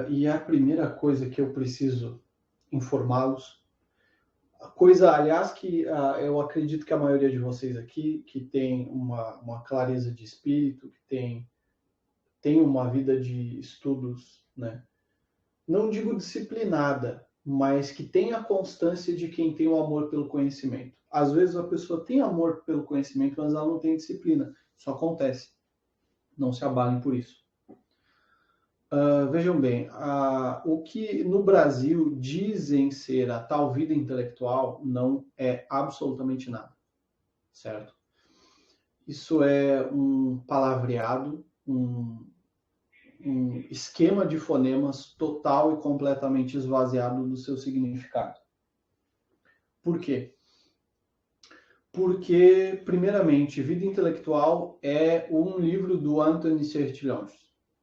E a primeira coisa que eu preciso informá-los, coisa, aliás, que eu acredito que a maioria de vocês aqui, que tem uma clareza de espírito, que tem uma vida de estudos, né? Não digo disciplinada, mas que tem a constância de quem tem o amor pelo conhecimento. Às vezes a pessoa tem amor pelo conhecimento, mas ela não tem disciplina. Isso acontece. Não se abalem por isso. Vejam bem, o que no Brasil dizem ser a tal vida intelectual não é absolutamente nada, certo? Isso é um palavreado, um esquema de fonemas total e completamente esvaziado do seu significado. Por quê? Porque, primeiramente, Vida Intelectual é um livro do Anthony Sertilhões,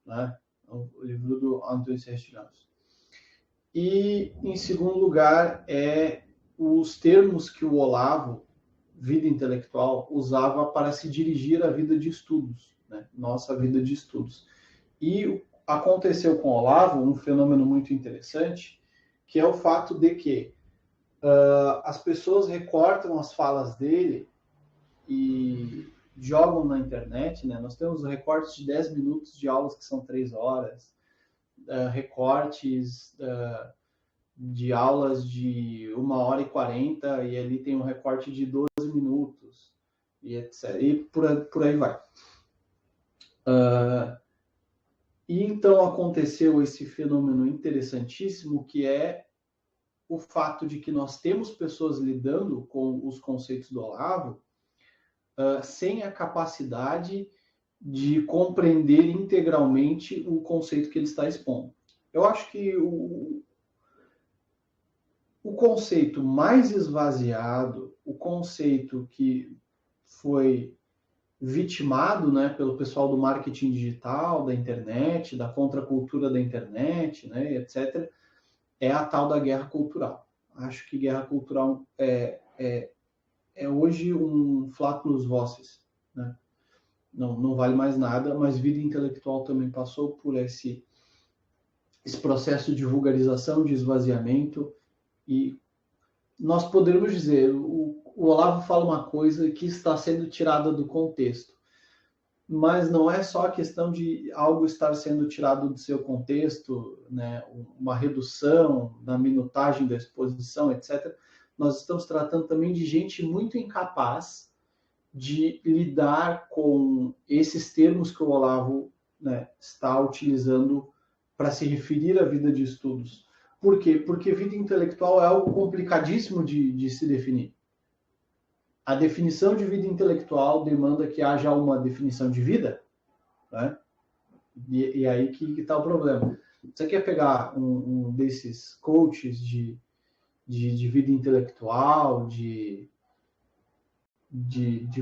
né? O livro do Anthony Sertilhões. E, em segundo lugar, os termos que o Olavo, vida intelectual, usava para se dirigir à vida de estudos, né? Nossa vida de estudos. E aconteceu com o Olavo um fenômeno muito interessante, que é o fato de que as pessoas recortam as falas dele e jogam na internet, né? Nós temos recortes de 10 minutos de aulas que são 3 horas, recortes de aulas de 1h40 e ali tem um recorte de 12 minutos e etc. E por aí vai. E então aconteceu esse fenômeno interessantíssimo, que é o fato de que nós temos pessoas lidando com os conceitos do Olavo sem a capacidade de compreender integralmente o conceito que ele está expondo. Eu acho que o conceito mais esvaziado, o conceito que foi vitimado, né, pelo pessoal do marketing digital, da internet, da contracultura da internet, né, etc., é a tal da guerra cultural. Acho que guerra cultural é hoje um flatus vocis, né? Não vale mais nada, mas vida intelectual também passou por esse processo de vulgarização, de esvaziamento, e nós poderíamos dizer, o Olavo fala uma coisa que está sendo tirada do contexto, mas não é só a questão de algo estar sendo tirado do seu contexto, né, uma redução na minutagem da exposição, etc. Nós estamos tratando também de gente muito incapaz de lidar com esses termos que o Olavo, né, está utilizando para se referir à vida de estudos. Por quê? Porque vida intelectual é algo complicadíssimo de se definir. A definição de vida intelectual demanda que haja uma definição de vida, né? E aí que está o problema. Você quer pegar um desses coaches de vida intelectual, de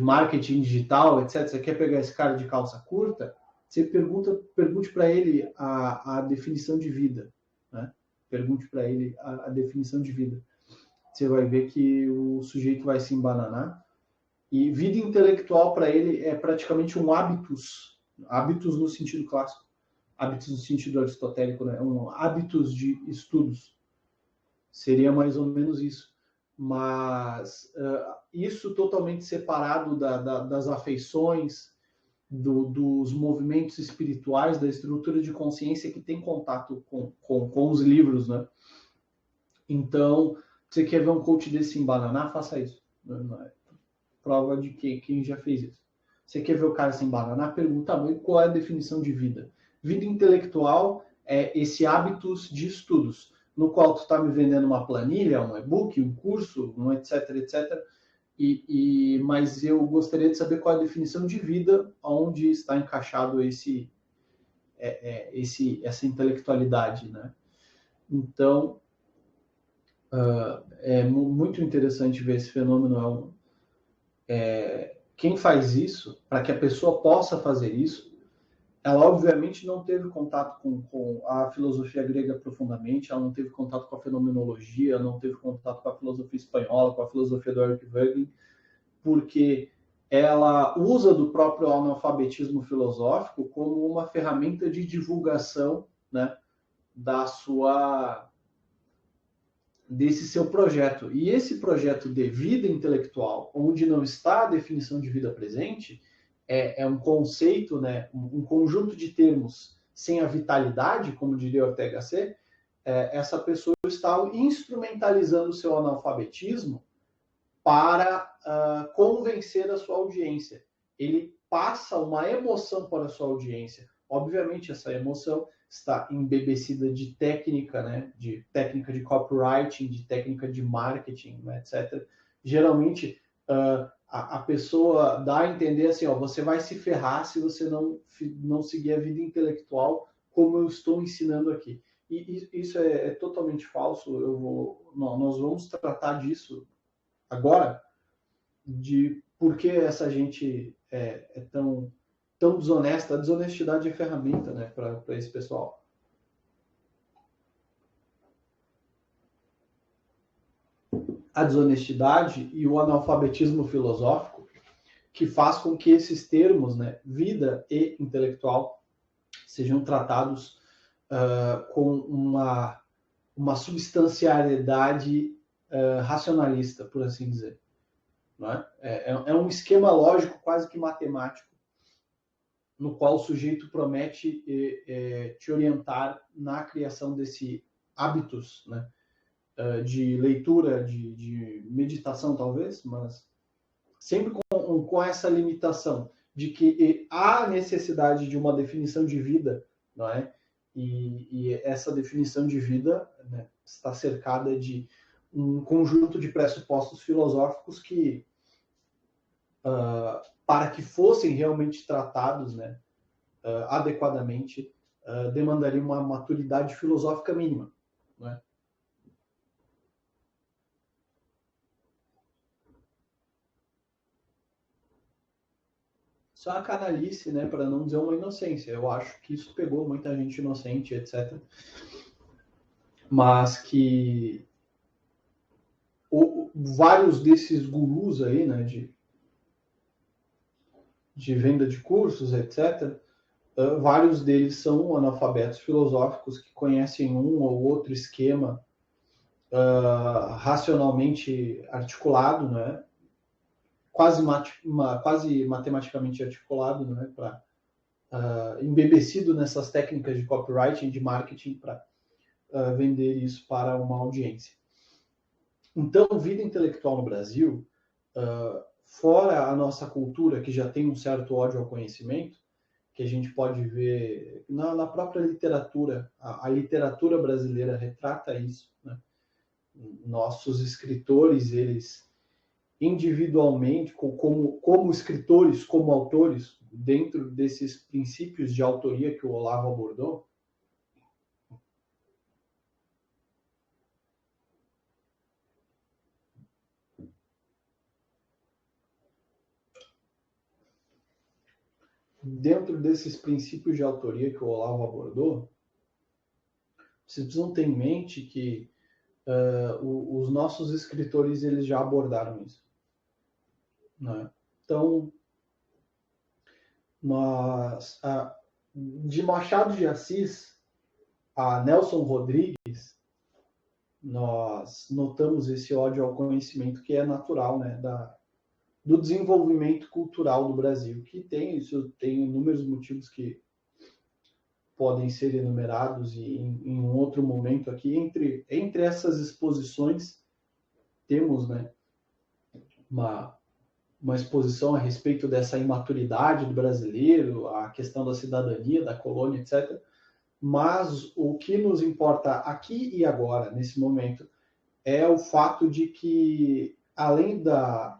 marketing digital, etc. Você quer pegar esse cara de calça curta, você pergunte para ele a definição de vida, né? Pergunte para ele a definição de vida. Você vai ver que o sujeito vai se embananar. E vida intelectual para ele é praticamente um hábitos no sentido clássico, hábitos no sentido aristotélico, né? Hábitos de estudos. Seria mais ou menos isso. Mas isso totalmente separado das afeições, dos movimentos espirituais, da estrutura de consciência que tem contato com os livros, né? Então, você quer ver um coach desse embananar? Faça isso. Não é prova de que quem já fez isso. Você quer ver o cara se embananar? Pergunta qual é a definição de vida. Vida intelectual é esse hábitos de estudos, no qual tu está me vendendo uma planilha, um e-book, um curso, um etc, etc. Mas eu gostaria de saber qual é a definição de vida, onde está encaixado essa intelectualidade, né? Então, é muito interessante ver esse fenômeno. Quem faz isso, para que a pessoa possa fazer isso, ela obviamente não teve contato com a filosofia grega profundamente, ela não teve contato com a fenomenologia, ela não teve contato com a filosofia espanhola, com a filosofia do Eric Wegelin, porque ela usa do próprio analfabetismo filosófico como uma ferramenta de divulgação, né, desse seu projeto. E esse projeto de vida intelectual, onde não está a definição de vida presente, é um conceito, né, um conjunto de termos sem a vitalidade, como diria Ortega Gasset. Essa pessoa está instrumentalizando o seu analfabetismo para convencer a sua audiência. Ele passa uma emoção para a sua audiência. Obviamente, essa emoção está embebecida de técnica, né? De técnica de copywriting, de técnica de marketing, né? Etc. Geralmente, a pessoa dá a entender assim, ó, você vai se ferrar se você não seguir a vida intelectual como eu estou ensinando aqui. E isso é totalmente falso. Nós vamos tratar disso agora, de por que essa gente é tão desonesta. A desonestidade é ferramenta, né, para esse pessoal. A desonestidade e o analfabetismo filosófico que faz com que esses termos, né, vida e intelectual, sejam tratados com uma substancialidade racionalista, por assim dizer. Não é? É um esquema lógico quase que matemático, no qual o sujeito promete te orientar na criação desse hábitos, né, de leitura, de meditação talvez, mas sempre com essa limitação de que há necessidade de uma definição de vida, não é? E essa definição de vida, né, está cercada de um conjunto de pressupostos filosóficos que, para que fossem realmente tratados, né, adequadamente, demandaria uma maturidade filosófica mínima, né? Só a canalice, né, para não dizer uma inocência. Eu acho que isso pegou muita gente inocente, etc. Mas que vários desses gurus aí, né, de venda de cursos, etc., vários deles são analfabetos filosóficos que conhecem um ou outro esquema racionalmente articulado, né? Quase matematicamente articulado, né? Embebecido nessas técnicas de copywriting, de marketing, para vender isso para uma audiência. Então, vida intelectual no Brasil, fora a nossa cultura, que já tem um certo ódio ao conhecimento, que a gente pode ver na própria literatura, a literatura brasileira retrata isso, né? Nossos escritores, eles individualmente, como escritores, como autores, dentro desses princípios de autoria que o Olavo abordou, dentro desses princípios de autoria que o Olavo abordou, vocês precisam ter em mente que os nossos escritores eles já abordaram isso, né? Então, de Machado de Assis a Nelson Rodrigues, nós notamos esse ódio ao conhecimento que é natural, né, do desenvolvimento cultural do Brasil, que tem inúmeros motivos que podem ser enumerados e em um outro momento aqui. Entre essas exposições, temos, né, uma exposição a respeito dessa imaturidade do brasileiro, a questão da cidadania, da colônia, etc. Mas o que nos importa aqui e agora, nesse momento, é o fato de que, além da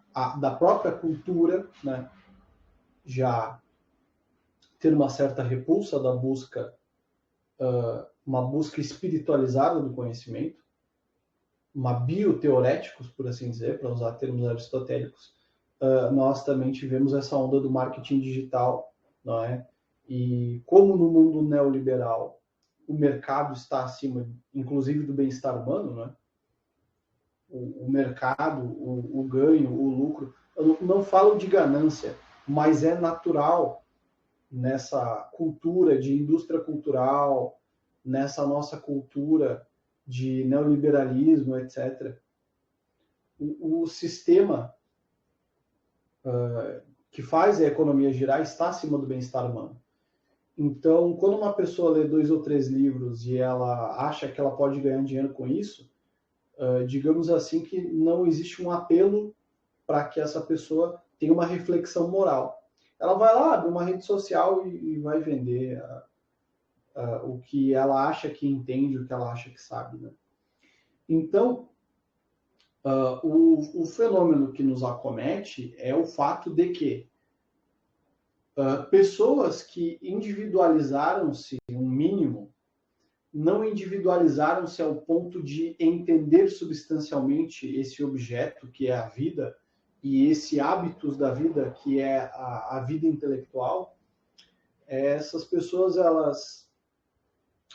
própria cultura, né, já ter uma certa repulsa da busca, uma busca espiritualizada do conhecimento, uma bioteoréticos, por assim dizer, para usar termos aristotélicos, nós também tivemos essa onda do marketing digital, não é? E como no mundo neoliberal o mercado está acima, inclusive, do bem-estar humano, né? O mercado, o ganho, o lucro, eu não falo de ganância, mas é natural nessa cultura de indústria cultural, nessa nossa cultura de neoliberalismo, etc., o sistema que faz a economia girar está acima do bem-estar humano. Então, quando uma pessoa lê 2 ou 3 livros e ela acha que ela pode ganhar dinheiro com isso, digamos assim que não existe um apelo para que essa pessoa tenha uma reflexão moral. Ela vai lá, abre uma rede social e vai vender o que ela acha que entende, o que ela acha que sabe, né? Então, o fenômeno que nos acomete é o fato de que pessoas que individualizaram-se um mínimo, não individualizaram-se ao ponto de entender substancialmente esse objeto que é a vida e esse hábitos da vida que é a vida intelectual. Essas pessoas, elas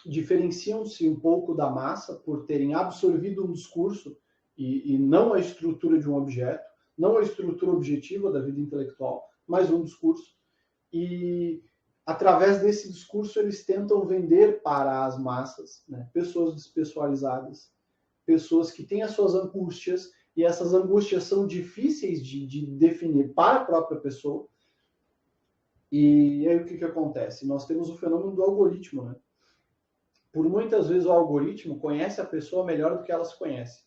diferenciam-se um pouco da massa por terem absorvido um discurso e não a estrutura de um objeto, não a estrutura objetiva da vida intelectual, mas um discurso. E através desse discurso eles tentam vender para as massas, né, pessoas despessoalizadas, pessoas que têm as suas angústias, e essas angústias são difíceis de definir para a própria pessoa. E aí o que acontece? Nós temos o fenômeno do algoritmo, né? Por muitas vezes o algoritmo conhece a pessoa melhor do que ela se conhece.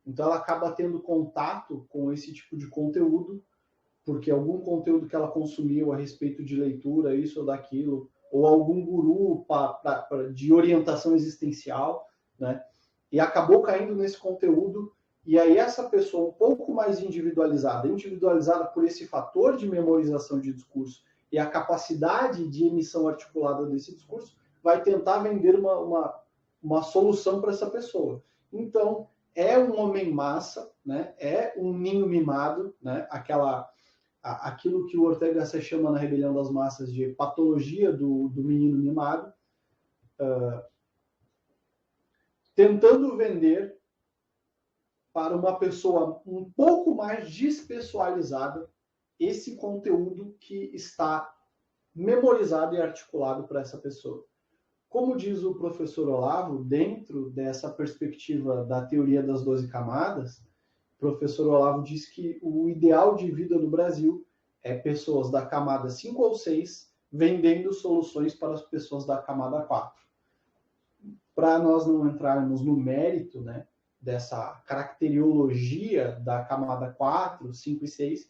Então ela acaba tendo contato com esse tipo de conteúdo, porque algum conteúdo que ela consumiu a respeito de leitura, isso ou daquilo, ou algum guru de orientação existencial, né? E acabou caindo nesse conteúdo, e aí essa pessoa um pouco mais individualizada por esse fator de memorização de discurso e a capacidade de emissão articulada desse discurso, vai tentar vender uma solução para essa pessoa. Então, é um homem massa, né? É um ninho mimado, né? Aquilo que o Ortega Gasset chama na Rebelião das Massas de patologia do menino mimado, tentando vender para uma pessoa um pouco mais despessoalizada esse conteúdo que está memorizado e articulado para essa pessoa. Como diz o professor Olavo, dentro dessa perspectiva da teoria das 12 camadas, o professor Olavo diz que o ideal de vida no Brasil é pessoas da camada 5 ou 6 vendendo soluções para as pessoas da camada 4. Para nós não entrarmos no mérito, né, dessa caracteriologia da camada 4, 5 e 6,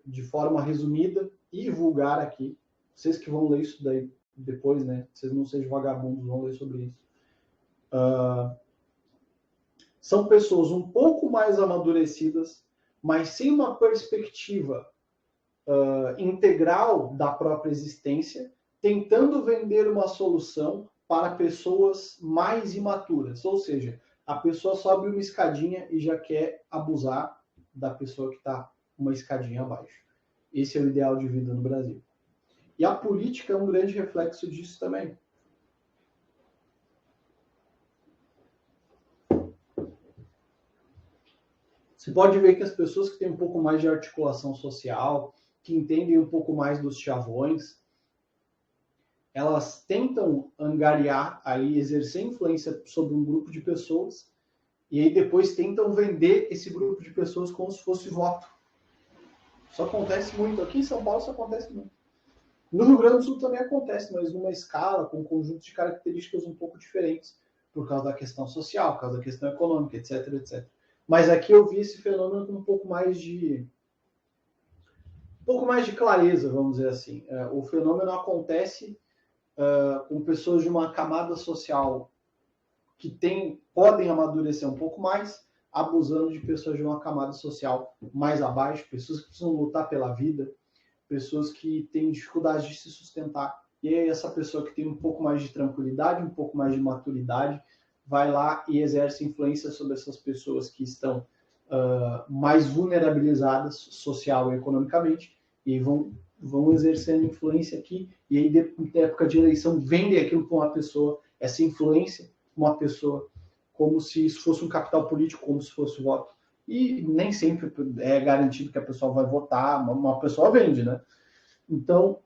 de forma resumida e vulgar aqui, vocês que vão ler isso daí depois, né? Vocês não sejam vagabundos, vão ler sobre isso. São pessoas um pouco mais amadurecidas, mas sem uma perspectiva integral da própria existência, tentando vender uma solução para pessoas mais imaturas. Ou seja, a pessoa sobe uma escadinha e já quer abusar da pessoa que está uma escadinha abaixo. Esse é o ideal de vida no Brasil. E a política é um grande reflexo disso também. Você pode ver que as pessoas que têm um pouco mais de articulação social, que entendem um pouco mais dos chavões, elas tentam angariar, aí, exercer influência sobre um grupo de pessoas, e aí depois tentam vender esse grupo de pessoas como se fosse voto. Isso acontece muito. Aqui em São Paulo isso acontece muito. No Rio Grande do Sul também acontece, mas numa escala, com um conjunto de características um pouco diferentes, por causa da questão social, por causa da questão econômica, etc, etc. Mas aqui eu vi esse fenômeno com um pouco mais de clareza, vamos dizer assim. O fenômeno acontece com pessoas de uma camada social que podem amadurecer um pouco mais, abusando de pessoas de uma camada social mais abaixo, pessoas que precisam lutar pela vida, pessoas que têm dificuldade de se sustentar. E aí essa pessoa que tem um pouco mais de tranquilidade, um pouco mais de maturidade, vai lá e exerce influência sobre essas pessoas que estão mais vulnerabilizadas social e economicamente, e vão exercendo influência aqui, e aí, na época de eleição, vendem aquilo para uma pessoa, essa influência, uma pessoa, como se isso fosse um capital político, como se fosse voto. E nem sempre é garantido que a pessoa vai votar, uma pessoa vende, né? Então,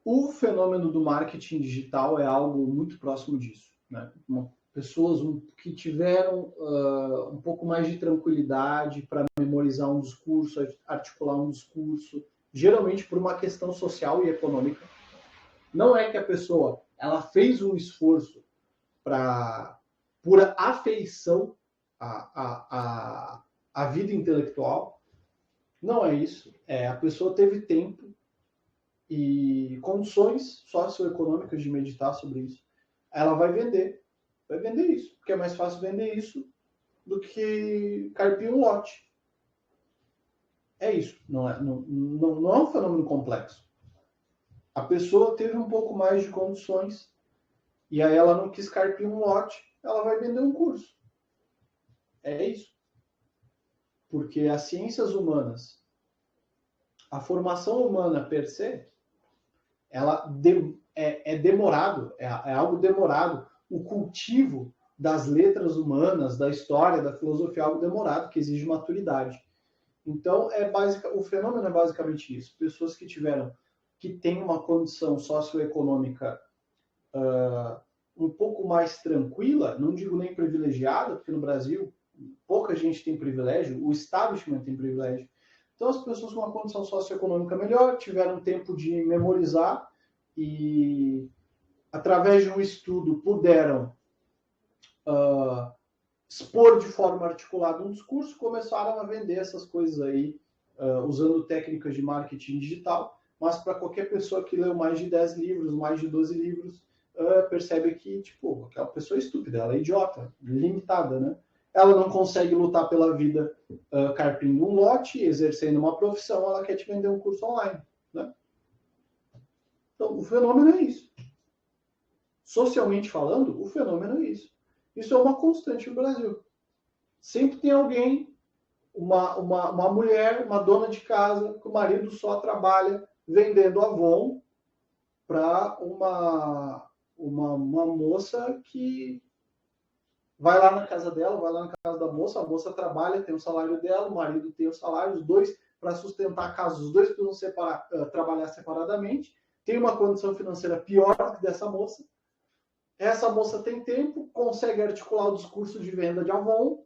O fenômeno do marketing digital é algo muito próximo disso, né? Pessoas que tiveram um pouco mais de tranquilidade para memorizar um discurso, articular um discurso, geralmente por uma questão social e econômica. Não é que a pessoa ela fez um esforço para pura afeição à vida intelectual. Não é isso. A pessoa teve tempo e condições socioeconômicas de meditar sobre isso. Ela vai vender isso, porque é mais fácil vender isso do que carpir um lote. É isso, não é um fenômeno complexo. A pessoa teve um pouco mais de condições e aí ela não quis carpir um lote, ela vai vender um curso. É isso. Porque as ciências humanas, a formação humana per se, ela é demorado, é algo demorado. O cultivo das letras humanas, da história, da filosofia é algo demorado, que exige maturidade. Então, o fenômeno é basicamente isso. Pessoas que têm uma condição socioeconômica um pouco mais tranquila, não digo nem privilegiada, porque no Brasil pouca gente tem privilégio, o establishment tem privilégio. Então, as pessoas com uma condição socioeconômica melhor tiveram tempo de memorizar e, através de um estudo, puderam expor de forma articulada um discurso, começaram a vender essas coisas aí, usando técnicas de marketing digital, mas para qualquer pessoa que leu mais de 10 livros, mais de 12 livros, percebe que, tipo, aquela pessoa é estúpida, ela é idiota, limitada, né? Ela não consegue lutar pela vida carpindo um lote, exercendo uma profissão, ela quer te vender um curso online, né? Então, o fenômeno é isso. Socialmente falando, o fenômeno é isso. Isso é uma constante no Brasil. Sempre tem alguém, uma mulher, uma dona de casa, que o marido só trabalha vendendo Avon para uma moça que vai lá na casa dela, vai lá na casa da moça, a moça trabalha, tem o salário dela, o marido tem o salário, os dois, para sustentar a casa, os dois precisam trabalhar separadamente, tem uma condição financeira pior que dessa moça. Essa moça tem tempo, consegue articular o discurso de venda de Avon,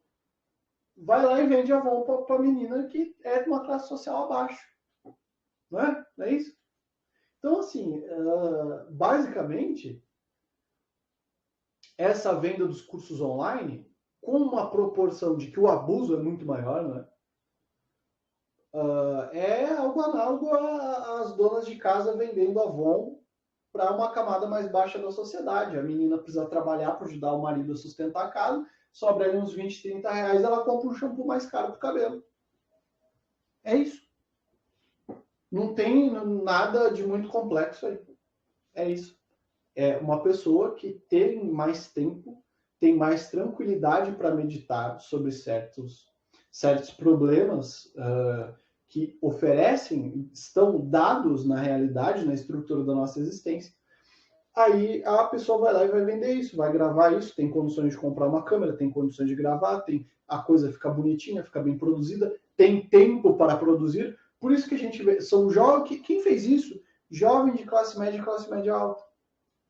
vai lá e vende Avon para a menina que é de uma classe social abaixo. Não é? Não é isso? Então, assim, basicamente, essa venda dos cursos online, com uma proporção de que o abuso é muito maior, né? É algo análogo às donas de casa vendendo Avon para uma camada mais baixa da sociedade. A menina precisa trabalhar para ajudar o marido a sustentar a casa, sobra ali uns 20, 30 reais, ela compra um shampoo mais caro para o cabelo. É isso. Não tem nada de muito complexo aí. É isso. É uma pessoa que tem mais tempo, tem mais tranquilidade para meditar sobre certos problemas que estão dados na realidade, na estrutura da nossa existência. Aí a pessoa vai lá e vai vender isso, vai gravar isso, tem condições de comprar uma câmera, tem condições de gravar, a coisa fica bonitinha, fica bem produzida, tem tempo para produzir. Por isso que a gente vê, são jovens, quem fez isso? Jovem de classe média alta,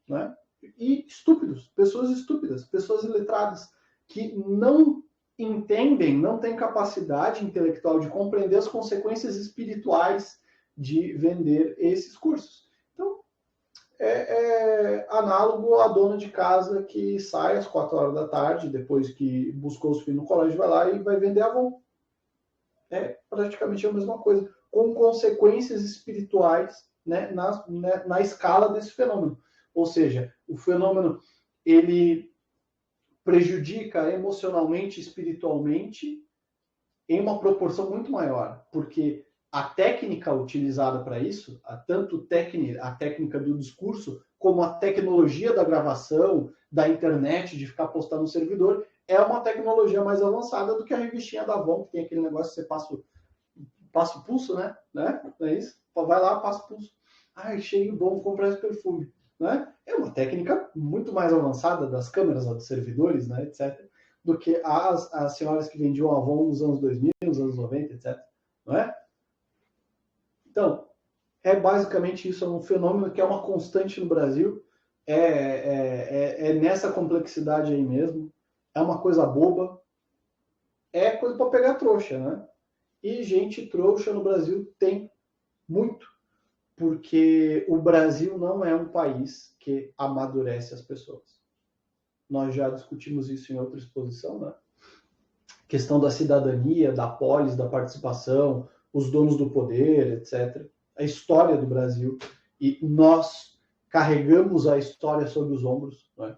né? E estúpidas, pessoas iletradas, que não entendem, não têm capacidade intelectual de compreender as consequências espirituais de vender esses cursos. Então, é análogo à dona de casa que sai às 4 horas da tarde, depois que buscou os filhos no colégio, vai lá e vai vender Avon. É praticamente a mesma coisa, com consequências espirituais, né, na escala desse fenômeno. Ou seja, o fenômeno ele prejudica emocionalmente, espiritualmente, em uma proporção muito maior, porque a técnica utilizada para isso, tanto a técnica do discurso, como a tecnologia da gravação, da internet, de ficar postando no servidor, é uma tecnologia mais avançada do que a revistinha da Avon, que tem aquele negócio que você passa o pulso, né? Não é isso? Vai lá, passa o pulso. Ai, cheio bom, vou comprar esse perfume. Né? É uma técnica muito mais avançada das câmeras, dos servidores, né, etc., do que as senhoras que vendiam Avon nos anos 2000, nos anos 90, etc. Não é? Então, É basicamente isso, é um fenômeno que é uma constante no Brasil, é nessa complexidade aí mesmo, é uma coisa boba, é coisa para pegar trouxa, né? E gente trouxa no Brasil tem muito, porque o Brasil não é um país que amadurece as pessoas. Nós já discutimos isso em outra exposição, né? Questão da cidadania, da polis, da participação, os donos do poder, etc. A história do Brasil. E nós carregamos a história sobre os ombros, né?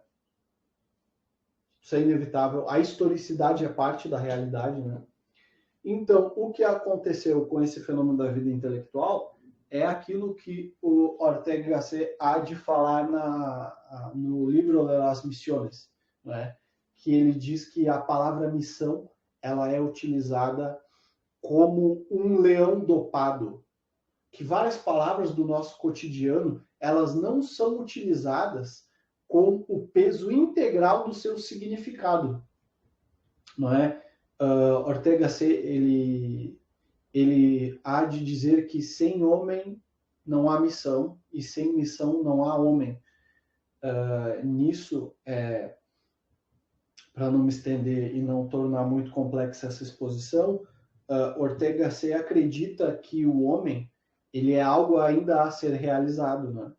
Isso é inevitável. A historicidade é parte da realidade, né? Então, o que aconteceu com esse fenômeno da vida intelectual é aquilo que o Ortega Gasset há de falar no livro Las Missiones, né? Que ele diz que a palavra missão ela é utilizada como um leão dopado, que várias palavras do nosso cotidiano elas não são utilizadas com o peso integral do seu significado, não é? Ortega C ele há de dizer que sem homem não há missão e sem missão não há homem. Nisso, para não me estender e não tornar muito complexa essa exposição, Ortega C acredita que o homem ele é algo ainda a ser realizado, né?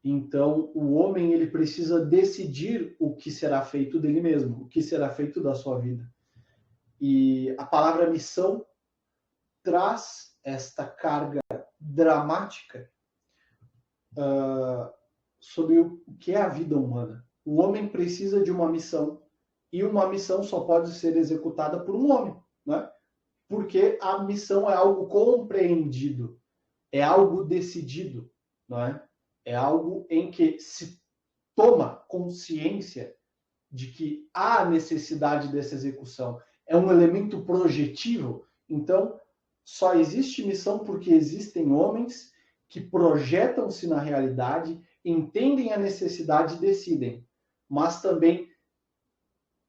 Então, o homem ele precisa decidir o que será feito dele mesmo, o que será feito da sua vida. E a palavra missão traz esta carga dramática sobre o que é a vida humana. O homem precisa de uma missão e uma missão só pode ser executada por um homem, né? Porque a missão é algo compreendido, é algo decidido, não é? É algo em que se toma consciência de que há necessidade dessa execução. É um elemento projetivo. Então, só existe missão porque existem homens que projetam-se na realidade, entendem a necessidade e decidem. Mas também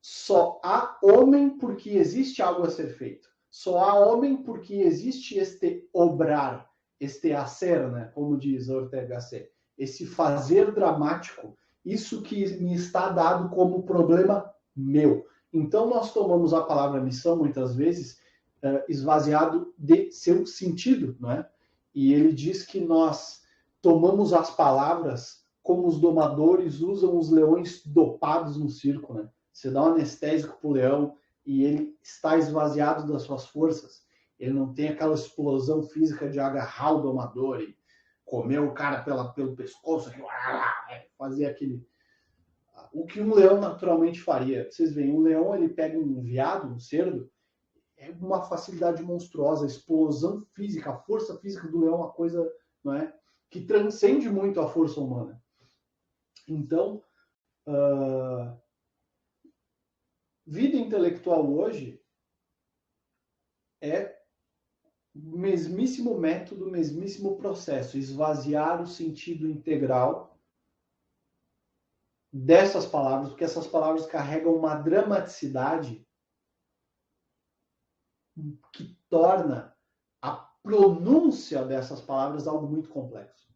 só há homem porque existe algo a ser feito. Só há homem porque existe este obrar, este hacer, né? Como diz Ortega Gasset, esse fazer dramático, isso que me está dado como problema meu. Então nós tomamos a palavra missão muitas vezes esvaziado de seu sentido, né? E ele diz que nós tomamos as palavras como os domadores usam os leões dopados no circo, né? Você dá um anestésico pro leão e ele está esvaziado das suas forças. Ele não tem aquela explosão física de agarrar o domador e comer o cara pelo pescoço, fazer aquele... O que um leão naturalmente faria. Vocês veem, um leão ele pega um veado, um cerdo, é uma facilidade monstruosa, a explosão física, a força física do leão é uma coisa, não é, que transcende muito a força humana. Então, vida intelectual hoje é o mesmíssimo método, o mesmíssimo processo, esvaziar o sentido integral dessas palavras, porque essas palavras carregam uma dramaticidade que torna a pronúncia dessas palavras algo muito complexo.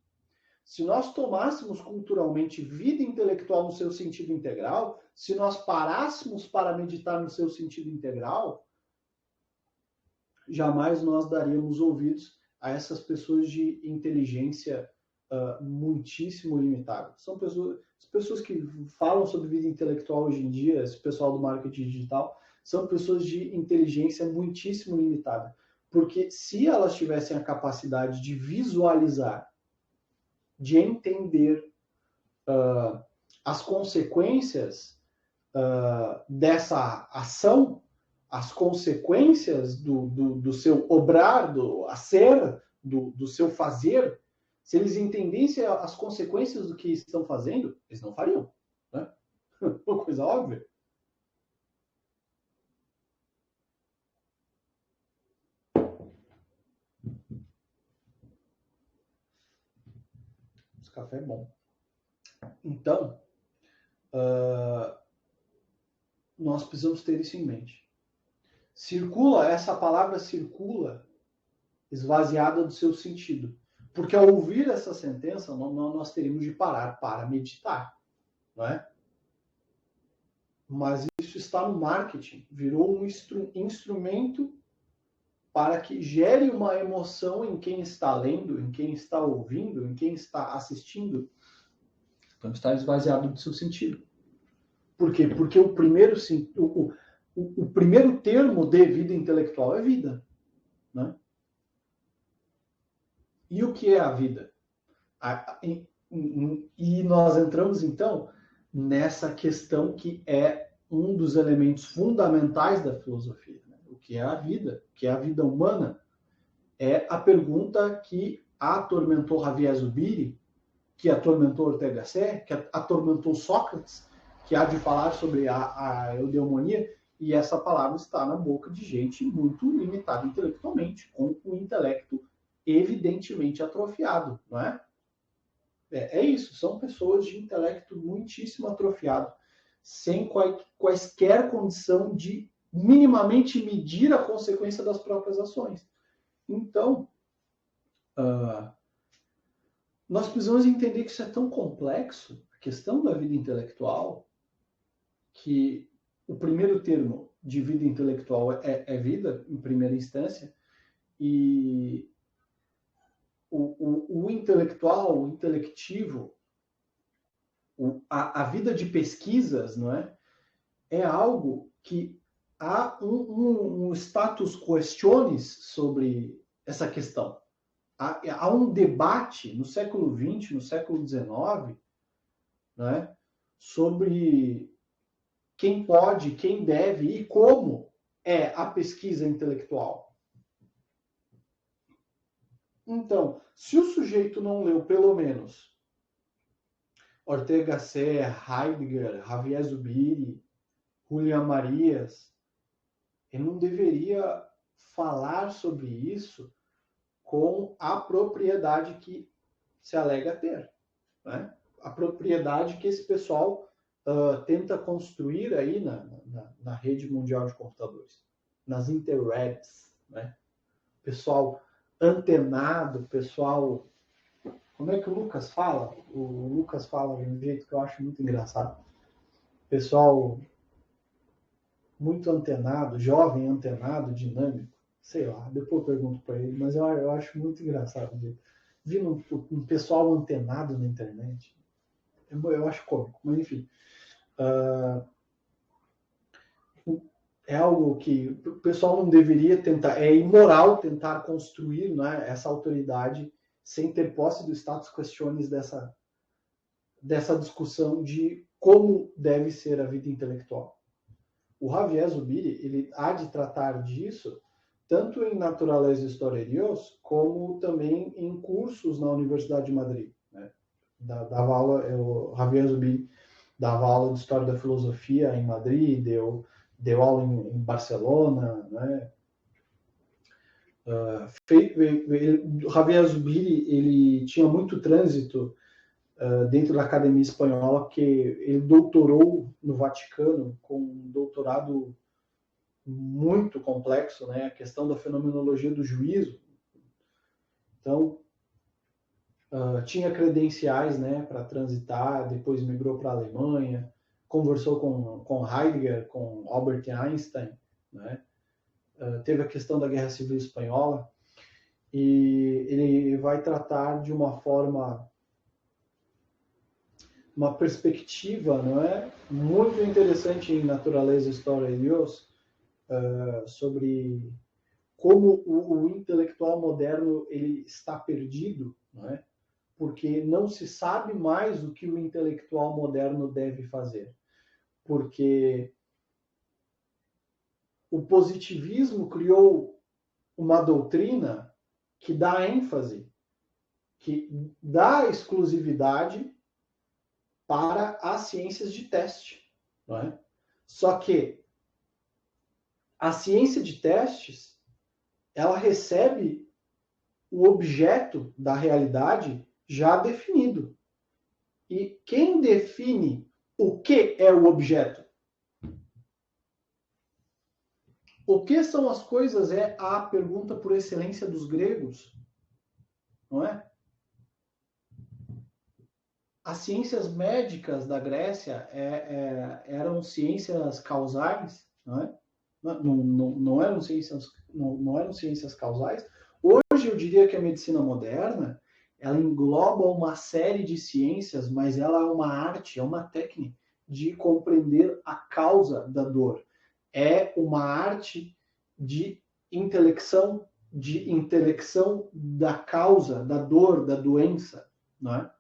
Se nós tomássemos culturalmente vida intelectual no seu sentido integral, se nós parássemos para meditar no seu sentido integral, jamais nós daríamos ouvidos a essas pessoas de inteligência muitíssimo limitada. São pessoas que falam sobre vida intelectual hoje em dia, esse pessoal do marketing digital, são pessoas de inteligência muitíssimo limitada. Porque se elas tivessem a capacidade de visualizar, de entender as consequências dessa ação, as consequências do seu obrar, do hacer, do seu fazer, se eles entendessem as consequências do que estão fazendo, eles não fariam. Né? Uma coisa óbvia. Esse café é bom. Então, nós precisamos ter isso em mente. Essa palavra circula esvaziada do seu sentido. Porque ao ouvir essa sentença, nós teríamos de parar para meditar, não é? Mas isso está no marketing, virou um instrumento para que gere uma emoção em quem está lendo, em quem está ouvindo, em quem está assistindo. Então está esvaziado do seu sentido. Por quê? Porque o primeiro termo de vida intelectual é vida, né? E o que é a vida? E nós entramos, então, nessa questão que é um dos elementos fundamentais da filosofia. Né? O que é a vida? O que é a vida humana? É a pergunta que atormentou Javier Zubiri, que atormentou Ortega Gasset, que atormentou Sócrates, que há de falar sobre a eudemonia, e essa palavra está na boca de gente muito limitada intelectualmente, com o intelecto evidentemente atrofiado, não é? É isso, são pessoas de intelecto muitíssimo atrofiado, sem quaisquer condição de minimamente medir a consequência das próprias ações. Então, nós precisamos entender que isso é tão complexo, a questão da vida intelectual, que o primeiro termo de vida intelectual é vida, em primeira instância, e o intelectual, o intelectivo, a vida de pesquisas, não é? É algo que há um status questiones sobre essa questão. Há um debate no século XX, no século XIX, né, sobre quem pode, quem deve e como é a pesquisa intelectual. Então, se o sujeito não leu, pelo menos, Ortega Gasset, Heidegger, Javier Zubiri, Julián Marías, ele não deveria falar sobre isso com a propriedade que se alega ter, né? A propriedade que esse pessoal tenta construir aí na rede mundial de computadores, nas interwebs, né? Pessoal antenado, pessoal... Como é que o Lucas fala? O Lucas fala de um jeito que eu acho muito engraçado. Pessoal muito antenado, jovem antenado, dinâmico, sei lá, depois eu pergunto para ele, mas eu acho muito engraçado. Vi um pessoal antenado na internet, eu acho cômico, mas enfim. É algo que o pessoal não deveria tentar, é imoral tentar construir, né, essa autoridade sem ter posse do status questiones dessa discussão de como deve ser a vida intelectual. O Javier Zubiri, ele há de tratar disso tanto em Naturaleza e História de Deus, como também em cursos na Universidade de Madrid. Né? Dava aula, o Javier Zubiri dava aula de História da Filosofia em Madrid, deu aula em Barcelona, né? Javier Zubiri, ele tinha muito trânsito dentro da Academia Espanhola, porque ele doutorou no Vaticano com um doutorado muito complexo, né? A questão da fenomenologia do juízo. Então, tinha credenciais, né, para transitar, depois migrou para a Alemanha, conversou com Heidegger, com Albert Einstein, né? Teve a questão da Guerra Civil Espanhola, e ele vai tratar de uma forma, uma perspectiva, não é, muito interessante em Naturaleza, História e Deus, sobre como o intelectual moderno ele está perdido, não é? Porque não se sabe mais o que o intelectual moderno deve fazer, porque o positivismo criou uma doutrina que dá ênfase, que dá exclusividade para as ciências de teste, não é? Só que a ciência de testes, ela recebe o objeto da realidade já definido. E quem define o que é o objeto? O que são as coisas é a pergunta por excelência dos gregos, não é? As ciências médicas da Grécia eram ciências causais, não é? Não eram ciências, não eram ciências causais. Hoje eu diria que a medicina moderna ela engloba uma série de ciências, mas ela é uma arte, é uma técnica de compreender a causa da dor. É uma arte de intelecção da causa, da dor, da doença, não é?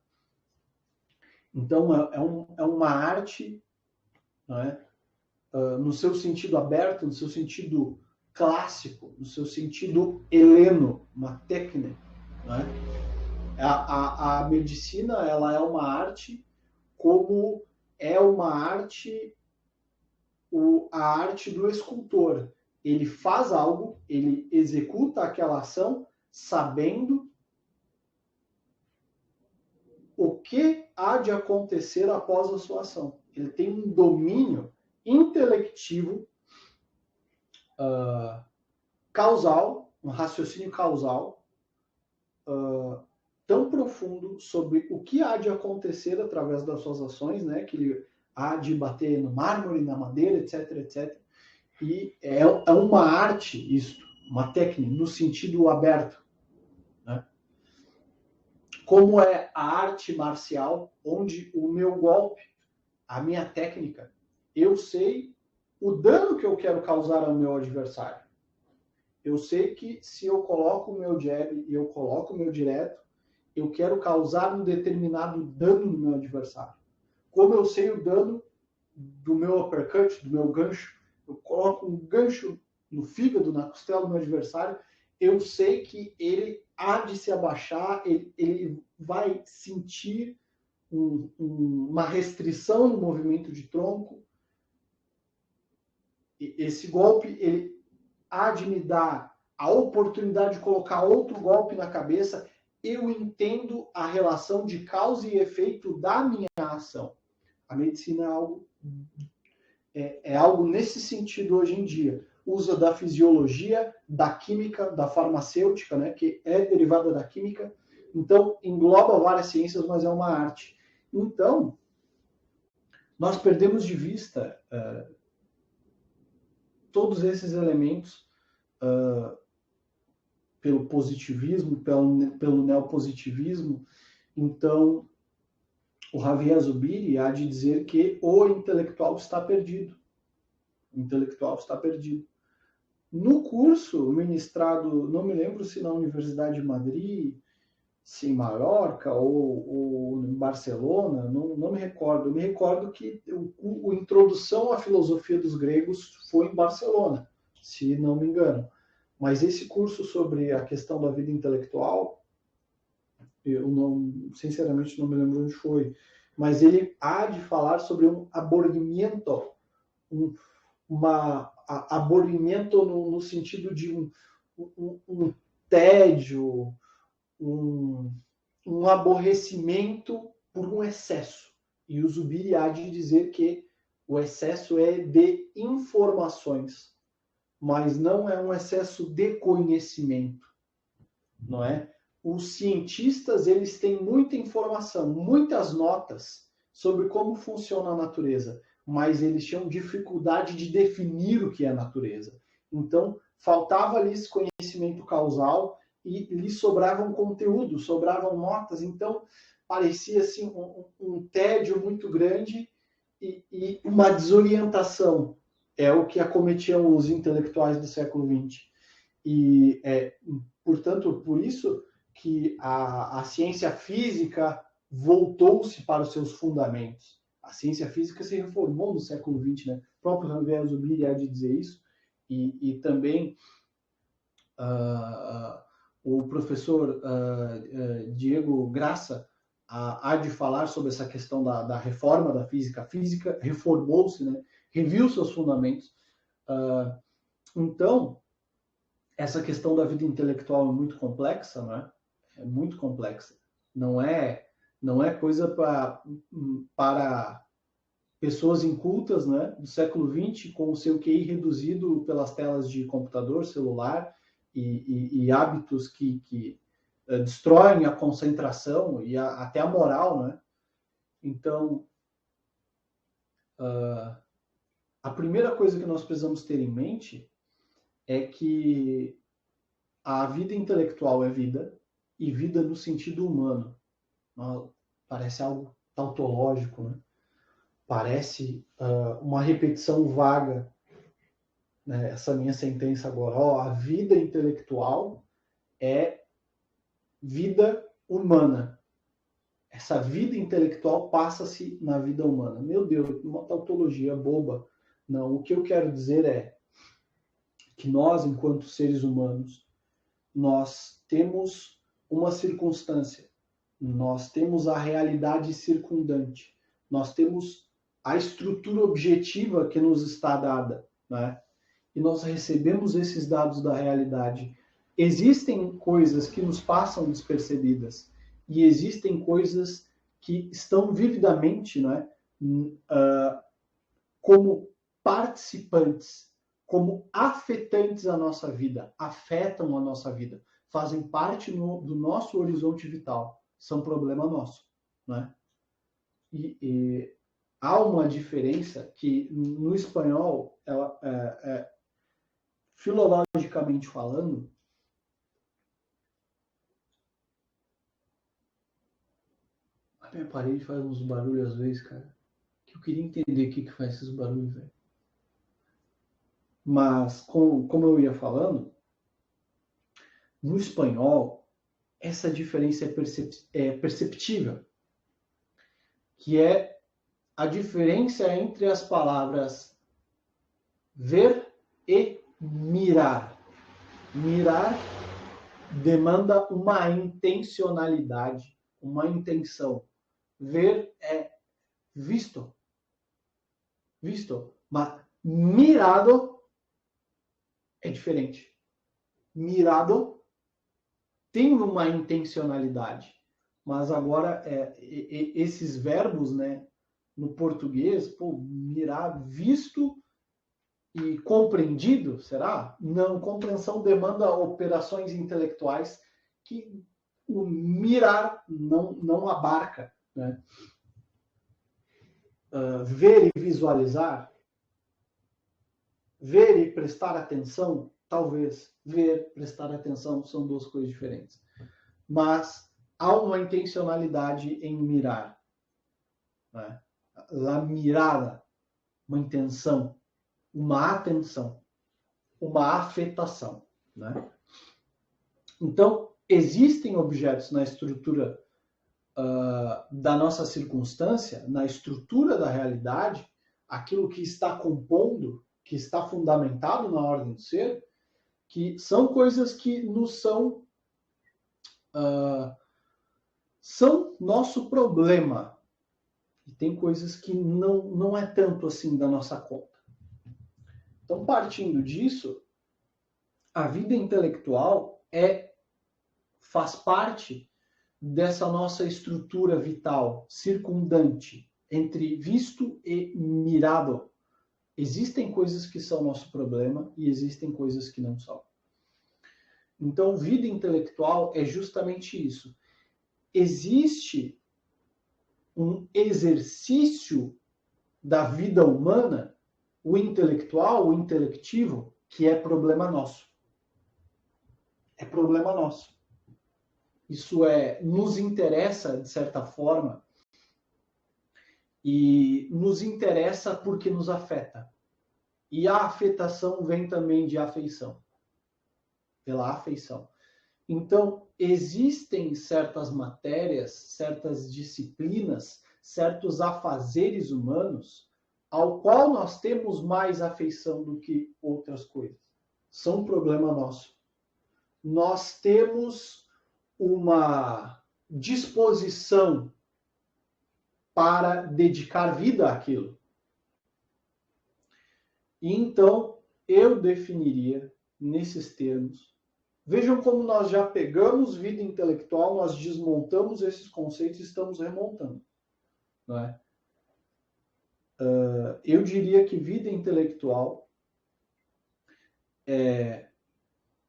Então, é uma arte, não é? No seu sentido aberto, no seu sentido clássico, no seu sentido heleno, uma técnica. Não é? A medicina ela é uma arte como é uma arte, a arte do escultor. Ele faz algo, ele executa aquela ação sabendo o que há de acontecer após a sua ação. Ele tem um domínio intelectivo causal, um raciocínio causal tão profundo sobre o que há de acontecer através das suas ações, né? Que ele há de bater no mármore, na madeira, etc, etc. E é uma arte isto, uma técnica no sentido aberto, né? Como é a arte marcial, onde o meu golpe, a minha técnica, eu sei o dano que eu quero causar ao meu adversário. Eu sei que se eu coloco o meu jab e eu coloco o meu direto, eu quero causar um determinado dano no meu adversário. Como eu sei o dano do meu uppercut, do meu gancho, eu coloco um gancho no fígado, na costela do meu adversário, eu sei que ele há de se abaixar, ele vai sentir uma restrição no movimento de tronco. Esse golpe, ele há de me dar a oportunidade de colocar outro golpe na cabeça. Eu entendo a relação de causa e efeito da minha ação. A medicina é algo nesse sentido hoje em dia. Usa da fisiologia, da química, da farmacêutica, né, que é derivada da química. Então, engloba várias ciências, mas é uma arte. Então, nós perdemos de vista todos esses elementos pelo positivismo, pelo neopositivismo. Então, o Javier Zubiri há de dizer que o intelectual está perdido. O intelectual está perdido. No curso ministrado, não me lembro se na Universidade de Madrid, se em Mallorca ou em Barcelona, não me recordo. Eu me recordo que a introdução à filosofia dos gregos foi em Barcelona, se não me engano. Mas esse curso sobre a questão da vida intelectual, eu sinceramente não me lembro onde foi, mas ele há de falar sobre um aborrecimento, aborrecimento no sentido de um tédio, um aborrecimento por um excesso. E o Zubiri há de dizer que o excesso é de informações, mas não é um excesso de conhecimento, não é? Os cientistas, eles têm muita informação, muitas notas sobre como funciona a natureza, mas eles tinham dificuldade de definir o que é a natureza. Então, faltava ali esse conhecimento causal e lhes sobrava um conteúdo, sobravam notas, então parecia assim um tédio muito grande e uma desorientação. É o que acometiam os intelectuais do século XX. E, portanto, por isso que a ciência física voltou-se para os seus fundamentos. A ciência física se reformou no século XX, né? O próprio Javier Zubiri há de dizer isso, e também o professor Diego Graça há de falar sobre essa questão da reforma da física. A física reformou-se, né? Reviu seus fundamentos. Então, essa questão da vida intelectual é muito complexa, né? É muito complexa. Não é coisa para pessoas incultas, né, do século XX, com o seu QI reduzido pelas telas de computador, celular e hábitos que destroem a concentração e até a moral, né? Então, a primeira coisa que nós precisamos ter em mente é que a vida intelectual é vida, e vida no sentido humano. Parece algo tautológico, né? Parece uma repetição vaga, né? Essa minha sentença agora. A vida intelectual é vida humana. Essa vida intelectual passa-se na vida humana. Meu Deus, uma tautologia boba. Não, o que eu quero dizer é que nós, enquanto seres humanos, nós temos uma circunstância, nós temos a realidade circundante, nós temos a estrutura objetiva que nos está dada, né? E nós recebemos esses dados da realidade. Existem coisas que nos passam despercebidas e existem coisas que estão vividamente, né, como participantes, como afetantes à nossa vida, afetam a nossa vida, fazem parte do nosso horizonte vital, são problema nosso, né? E há uma diferença que no espanhol, filologicamente falando, a minha parede faz uns barulhos às vezes, cara, que eu queria entender o que faz esses barulhos, velho. Mas, como eu ia falando, no espanhol, essa diferença é perceptível, que é a diferença entre as palavras ver e mirar. Mirar demanda uma intencionalidade, uma intenção. Ver é visto, mas mirado é diferente. Mirado tem uma intencionalidade, mas agora esses verbos, né, no português, mirar, visto e compreendido, será? Não, compreensão demanda operações intelectuais que o mirar não abarca, né? Ver e visualizar, ver e prestar atenção, talvez. Ver, prestar atenção são duas coisas diferentes. Mas há uma intencionalidade em mirar, né? La mirada, uma intenção, uma atenção, uma afetação, né? Então, existem objetos na estrutura da nossa circunstância, na estrutura da realidade, aquilo que está compondo, que está fundamentado na ordem do ser, que são coisas que nos são nosso problema. E tem coisas que não é tanto assim da nossa conta. Então, partindo disso, a vida intelectual faz parte dessa nossa estrutura vital circundante entre visto e mirado. Existem coisas que são nosso problema e existem coisas que não são. Então, vida intelectual é justamente isso. Existe um exercício da vida humana, o intelectual, o intelectivo, que é problema nosso. É problema nosso. Isso nos interessa, de certa forma, e nos interessa porque nos afeta. E a afetação vem também de afeição, pela afeição. Então, existem certas matérias, certas disciplinas, certos afazeres humanos, ao qual nós temos mais afeição do que outras coisas. São um problema nosso. Nós temos uma disposição para dedicar vida àquilo. E então, eu definiria nesses termos. Vejam como nós já pegamos vida intelectual, nós desmontamos esses conceitos e estamos remontando, não é? Eu diria que vida intelectual é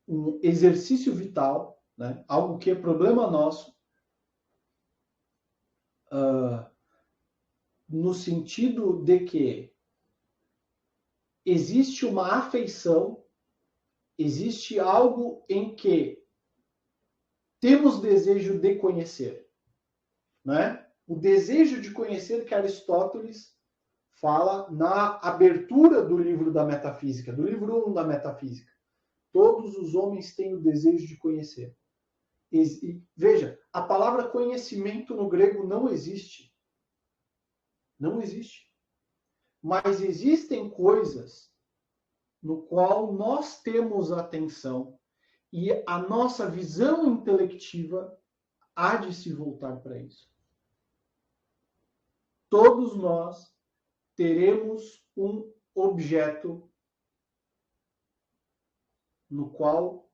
um exercício vital, né? Algo que é problema nosso, no sentido de que existe uma afeição, existe algo em que temos desejo de conhecer, né? O desejo de conhecer que Aristóteles fala na abertura do livro da Metafísica, do livro 1 da Metafísica. Todos os homens têm o desejo de conhecer. Veja, a palavra conhecimento no grego não existe. Não existe. Mas existem coisas no qual nós temos atenção e a nossa visão intelectiva há de se voltar para isso. Todos nós teremos um objeto no qual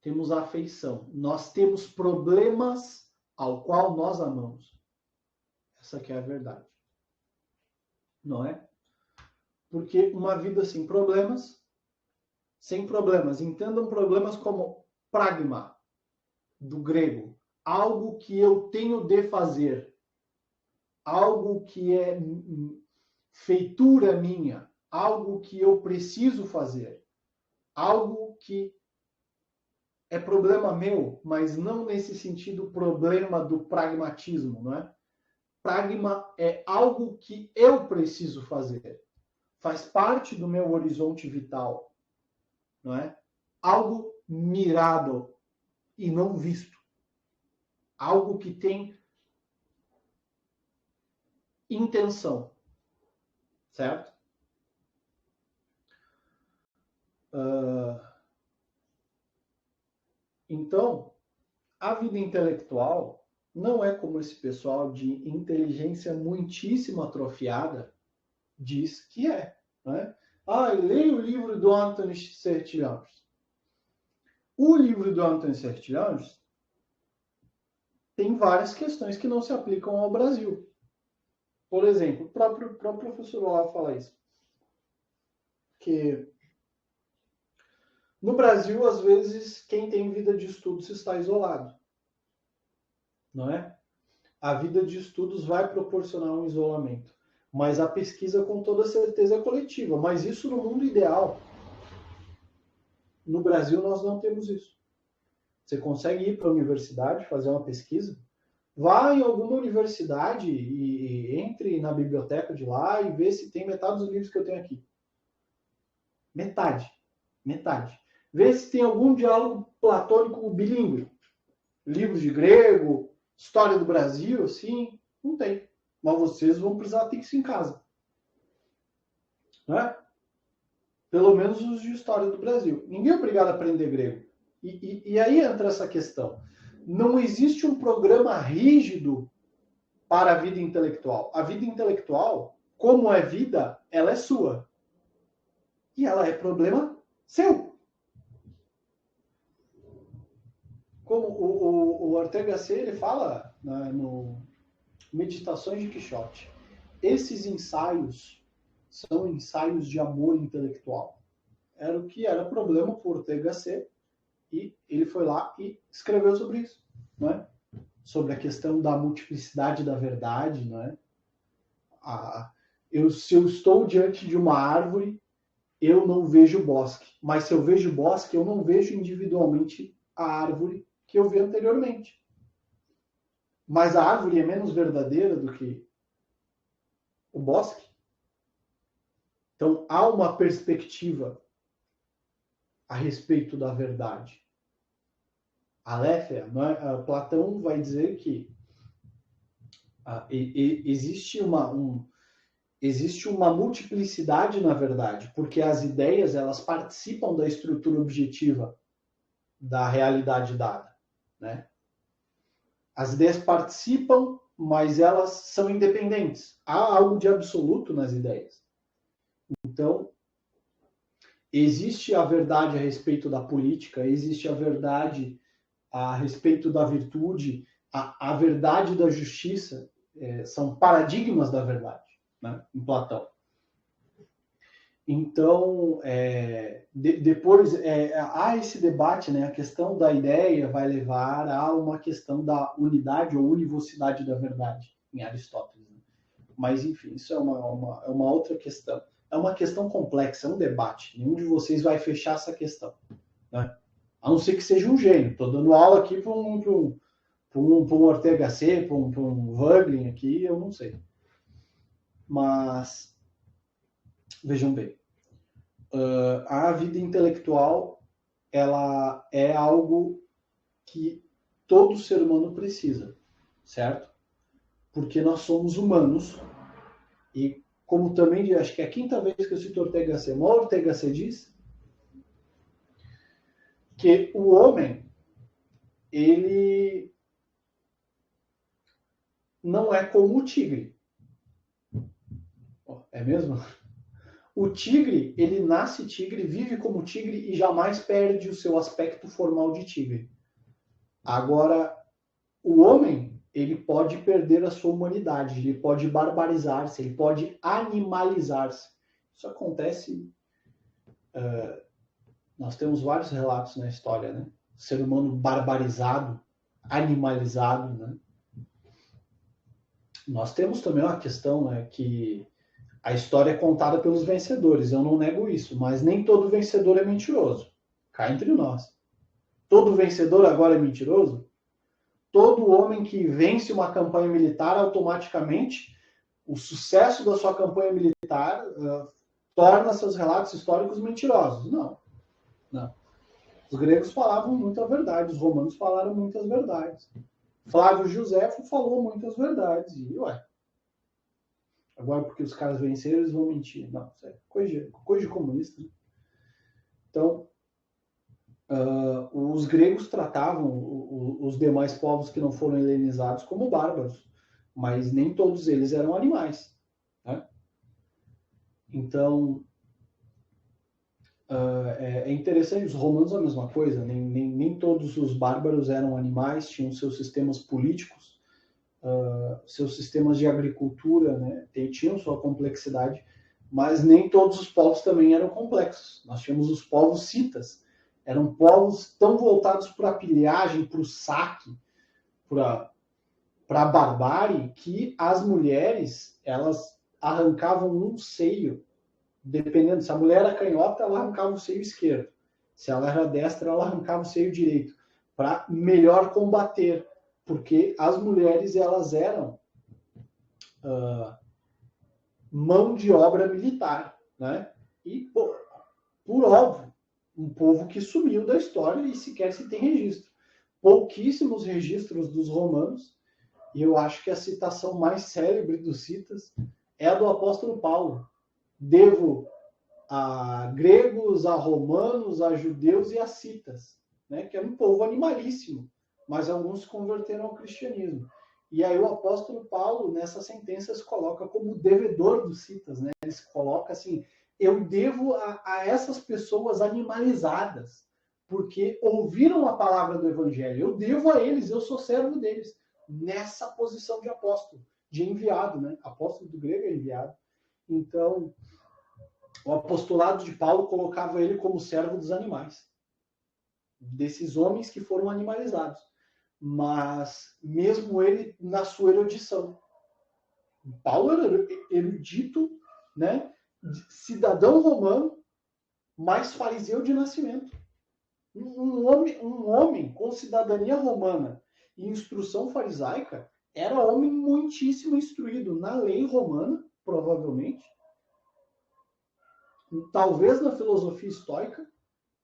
temos afeição. Nós temos problemas ao qual nós amamos. Essa que é a verdade. Não é? Porque uma vida sem problemas, entendam problemas como pragma, do grego, algo que eu tenho de fazer, algo que é feitura minha, algo que eu preciso fazer, algo que é problema meu, mas não nesse sentido problema do pragmatismo, não é? Pragma é algo que eu preciso fazer. Faz parte do meu horizonte vital, não é? Algo mirado e não visto. Algo que tem intenção, certo? Então, a vida intelectual não é como esse pessoal de inteligência muitíssimo atrofiada diz que é. Né? Leia o livro do Anthony Sertilhões. O livro do Anthony Sertilhões tem várias questões que não se aplicam ao Brasil. Por exemplo, o próprio professor Olavo fala isso. Que no Brasil, às vezes, quem tem vida de estudos está isolado. Não é? A vida de estudos vai proporcionar um isolamento. Mas a pesquisa, com toda certeza, é coletiva. Mas isso no mundo ideal. No Brasil, nós não temos isso. Você consegue ir para a universidade, fazer uma pesquisa, vá em alguma universidade e entre na biblioteca de lá e vê se tem metade dos livros que eu tenho aqui. Metade. Vê se tem algum diálogo platônico bilíngue. Livros de grego, história do Brasil, assim, não tem. Mas vocês vão precisar ter isso em casa. Né? Pelo menos os de história do Brasil. Ninguém é obrigado a aprender grego. E aí entra essa questão. Não existe um programa rígido para a vida intelectual. A vida intelectual, como é vida, ela é sua. E ela é problema seu. Como o Ortega Gasset, ele fala, né, no Meditações de Quixote, esses ensaios são ensaios de amor intelectual. Era o que era problema para o Ortega Gasset, e ele foi lá e escreveu sobre isso, né? Sobre a questão da multiplicidade da verdade, né? Se eu estou diante de uma árvore, eu não vejo bosque. Mas se eu vejo bosque, eu não vejo individualmente a árvore que eu vi anteriormente. Mas a árvore é menos verdadeira do que o bosque. Então, há uma perspectiva a respeito da verdade. Aléthea, Platão vai dizer que existe uma multiplicidade na verdade, porque as ideias elas participam da estrutura objetiva da realidade dada, né? As ideias participam, mas elas são independentes. Há algo de absoluto nas ideias. Então, existe a verdade a respeito da política, existe a verdade a respeito da virtude, a verdade da justiça, são paradigmas da verdade, né, em Platão. Então, depois há esse debate, né? A questão da ideia vai levar a uma questão da unidade ou univocidade da verdade, em Aristóteles. Né? Mas, enfim, isso é uma outra questão. É uma questão complexa, é um debate. Nenhum de vocês vai fechar essa questão. Né? A não ser que seja um gênio. Estou dando aula aqui para um Ortega C, para um Voegelin aqui, eu não sei. Mas, vejam bem. A vida intelectual ela é algo que todo ser humano precisa, certo? Porque nós somos humanos e como também, acho que é a quinta vez que eu cito Ortega C. Ortega C diz que o homem, ele não é como o tigre. É mesmo? O tigre, ele nasce tigre, vive como tigre e jamais perde o seu aspecto formal de tigre. Agora, o homem, ele pode perder a sua humanidade, ele pode barbarizar-se, ele pode animalizar-se. Isso acontece... nós temos vários relatos na história, né? O ser humano barbarizado, animalizado, né? Nós temos também uma questão, né, que a história é contada pelos vencedores, eu não nego isso, mas nem todo vencedor é mentiroso. Cá entre nós. Todo vencedor agora é mentiroso? Todo homem que vence uma campanha militar, automaticamente, o sucesso da sua campanha militar torna seus relatos históricos mentirosos. Não. Não. Os gregos falavam muita verdade, os romanos falaram muitas verdades. Flávio Josefo falou muitas verdades. E, agora porque os caras venceram, eles vão mentir. Não, isso é coisa de comunista. Né? Então, os gregos tratavam os demais povos que não foram helenizados como bárbaros, mas nem todos eles eram animais. Né? Então, é interessante, os romanos a mesma coisa, nem todos os bárbaros eram animais, tinham seus sistemas políticos, seus sistemas de agricultura, né? Tinham sua complexidade, mas nem todos os povos também eram complexos. Nós tínhamos os povos citas, eram povos tão voltados para a pilhagem, para o saque, para a barbárie, que as mulheres, elas arrancavam um seio, dependendo, se a mulher era canhota, ela arrancava o seio esquerdo. Se ela era destra, ela arrancava o seio direito, para melhor combater, porque as mulheres, elas eram mão de obra militar, né? E, por óbvio, um povo que sumiu da história e sequer se tem registro. Pouquíssimos registros dos romanos, e eu acho que a citação mais célebre dos citas é a do apóstolo Paulo. Devo a gregos, a romanos, a judeus e a citas, né? Que era um povo animalíssimo, mas alguns se converteram ao cristianismo. E aí o apóstolo Paulo, nessas sentenças, coloca como devedor dos citas, né? Ele coloca assim, eu devo a essas pessoas animalizadas, porque ouviram a palavra do evangelho, eu devo a eles, eu sou servo deles, nessa posição de apóstolo, de enviado, né? Apóstolo do grego é enviado. Então, o apostolado de Paulo colocava ele como servo dos animais, desses homens que foram animalizados. Mas mesmo ele na sua erudição, Paulo era erudito, né? Cidadão romano, mas fariseu de nascimento. Um homem com cidadania romana e instrução farisaica era homem muitíssimo instruído na lei romana, provavelmente, talvez na filosofia estoica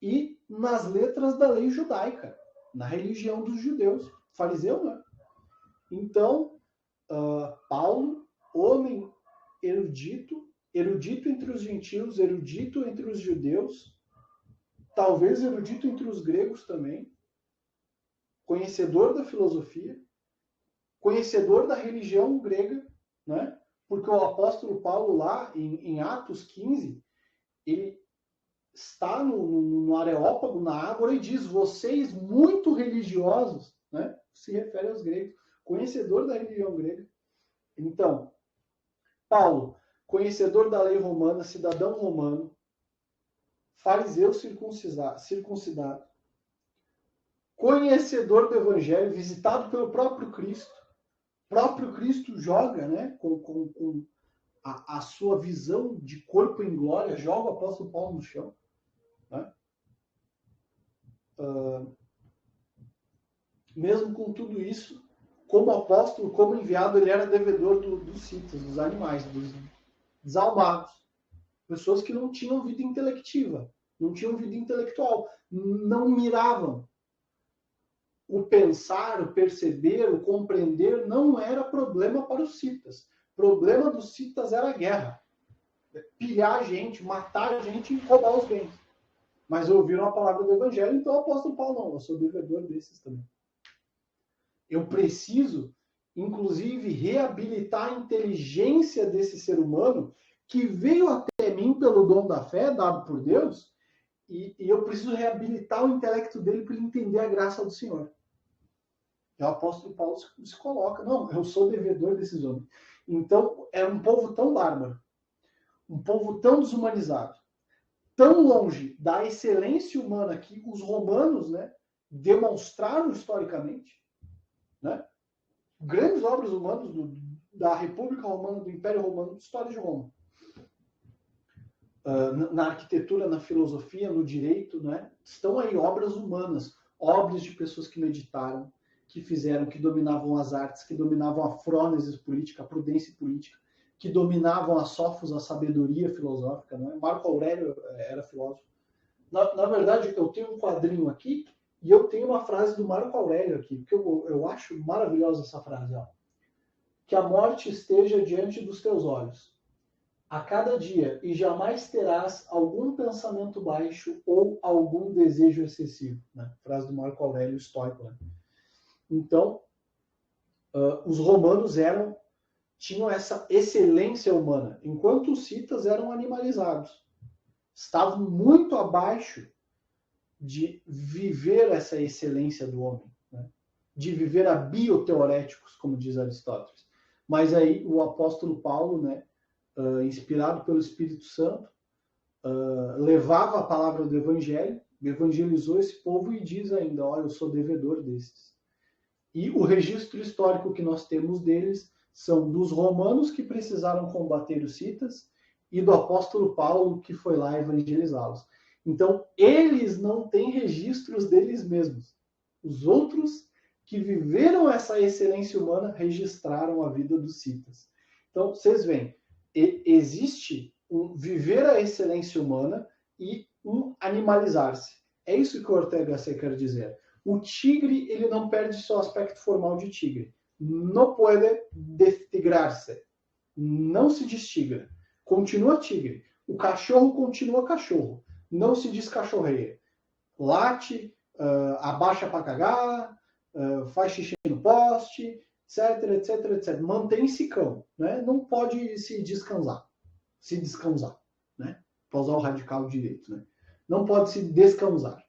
e nas letras da lei judaica, na religião dos judeus. Fariseu, né? Então, Paulo, homem erudito entre os gentios, erudito entre os judeus, talvez erudito entre os gregos também, conhecedor da filosofia, conhecedor da religião grega, né? Porque o apóstolo Paulo lá em Atos 15, ele está no Areópago, na Ágora, e diz, vocês muito religiosos, né? Se refere aos gregos, conhecedor da religião grega. Então, Paulo, conhecedor da lei romana, cidadão romano, fariseu circuncidado, conhecedor do evangelho, visitado pelo próprio Cristo. O próprio Cristo joga, né, com a sua visão de corpo em glória, joga o apóstolo Paulo no chão. Né? Mesmo com tudo isso, como apóstolo, como enviado, ele era devedor dos citas, dos animais, dos desalmados. Pessoas que não tinham vida intelectiva, não tinham vida intelectual, não miravam. O pensar, o perceber, o compreender não era problema para os citas. O problema dos citas era a guerra. Pilhar a gente, matar a gente e roubar os bens. Mas ouviram a palavra do evangelho, então o apóstolo Paulo, não, eu sou devedor desses também. Eu preciso, inclusive, reabilitar a inteligência desse ser humano que veio até mim pelo dom da fé dado por Deus, e eu preciso reabilitar o intelecto dele para ele entender a graça do Senhor. E o apóstolo Paulo se coloca, não, eu sou devedor desses homens. Então, é um povo tão bárbaro, um povo tão desumanizado, tão longe da excelência humana que os romanos, né, demonstraram historicamente, né? Grandes obras humanas da República Romana, do Império Romano, de história de Roma. Na arquitetura, na filosofia, no direito, né? Estão aí obras humanas, obras de pessoas que meditaram, que fizeram, que dominavam as artes, que dominavam a frônesis política, a prudência política, que dominavam a sófos, a sabedoria filosófica. Né? Marco Aurélio era filósofo. Na verdade, eu tenho um quadrinho aqui e eu tenho uma frase do Marco Aurélio aqui, porque eu acho maravilhosa essa frase. Ó. Que a morte esteja diante dos teus olhos, a cada dia, e jamais terás algum pensamento baixo ou algum desejo excessivo. Né? Frase do Marco Aurélio, estoico. Né? Então, os romanos tinham essa excelência humana, enquanto os citas eram animalizados. Estavam muito abaixo de viver essa excelência do homem, né? De viver a bioteoréticos, como diz Aristóteles. Mas aí o apóstolo Paulo, né, inspirado pelo Espírito Santo, levava a palavra do Evangelho, evangelizou esse povo e diz ainda, olha, eu sou devedor desses. E o registro histórico que nós temos deles são dos romanos que precisaram combater os citas e do apóstolo Paulo que foi lá evangelizá-los. Então, eles não têm registros deles mesmos. Os outros que viveram essa excelência humana registraram a vida dos citas. Então, vocês veem, existe um viver a excelência humana e um animalizar-se. É isso que o Ortega Gasset quer dizer. O tigre, ele não perde seu aspecto formal de tigre. Não pode destigrar-se. Não se destigra. Continua tigre. O cachorro continua cachorro. Não se descachorreia. Late, abaixa para cagar, faz xixi no poste, etc, etc, etc. Mantém-se cão. Né? Não pode se descansar. Né? Para usar o radical direito. Né? Não pode se descansar.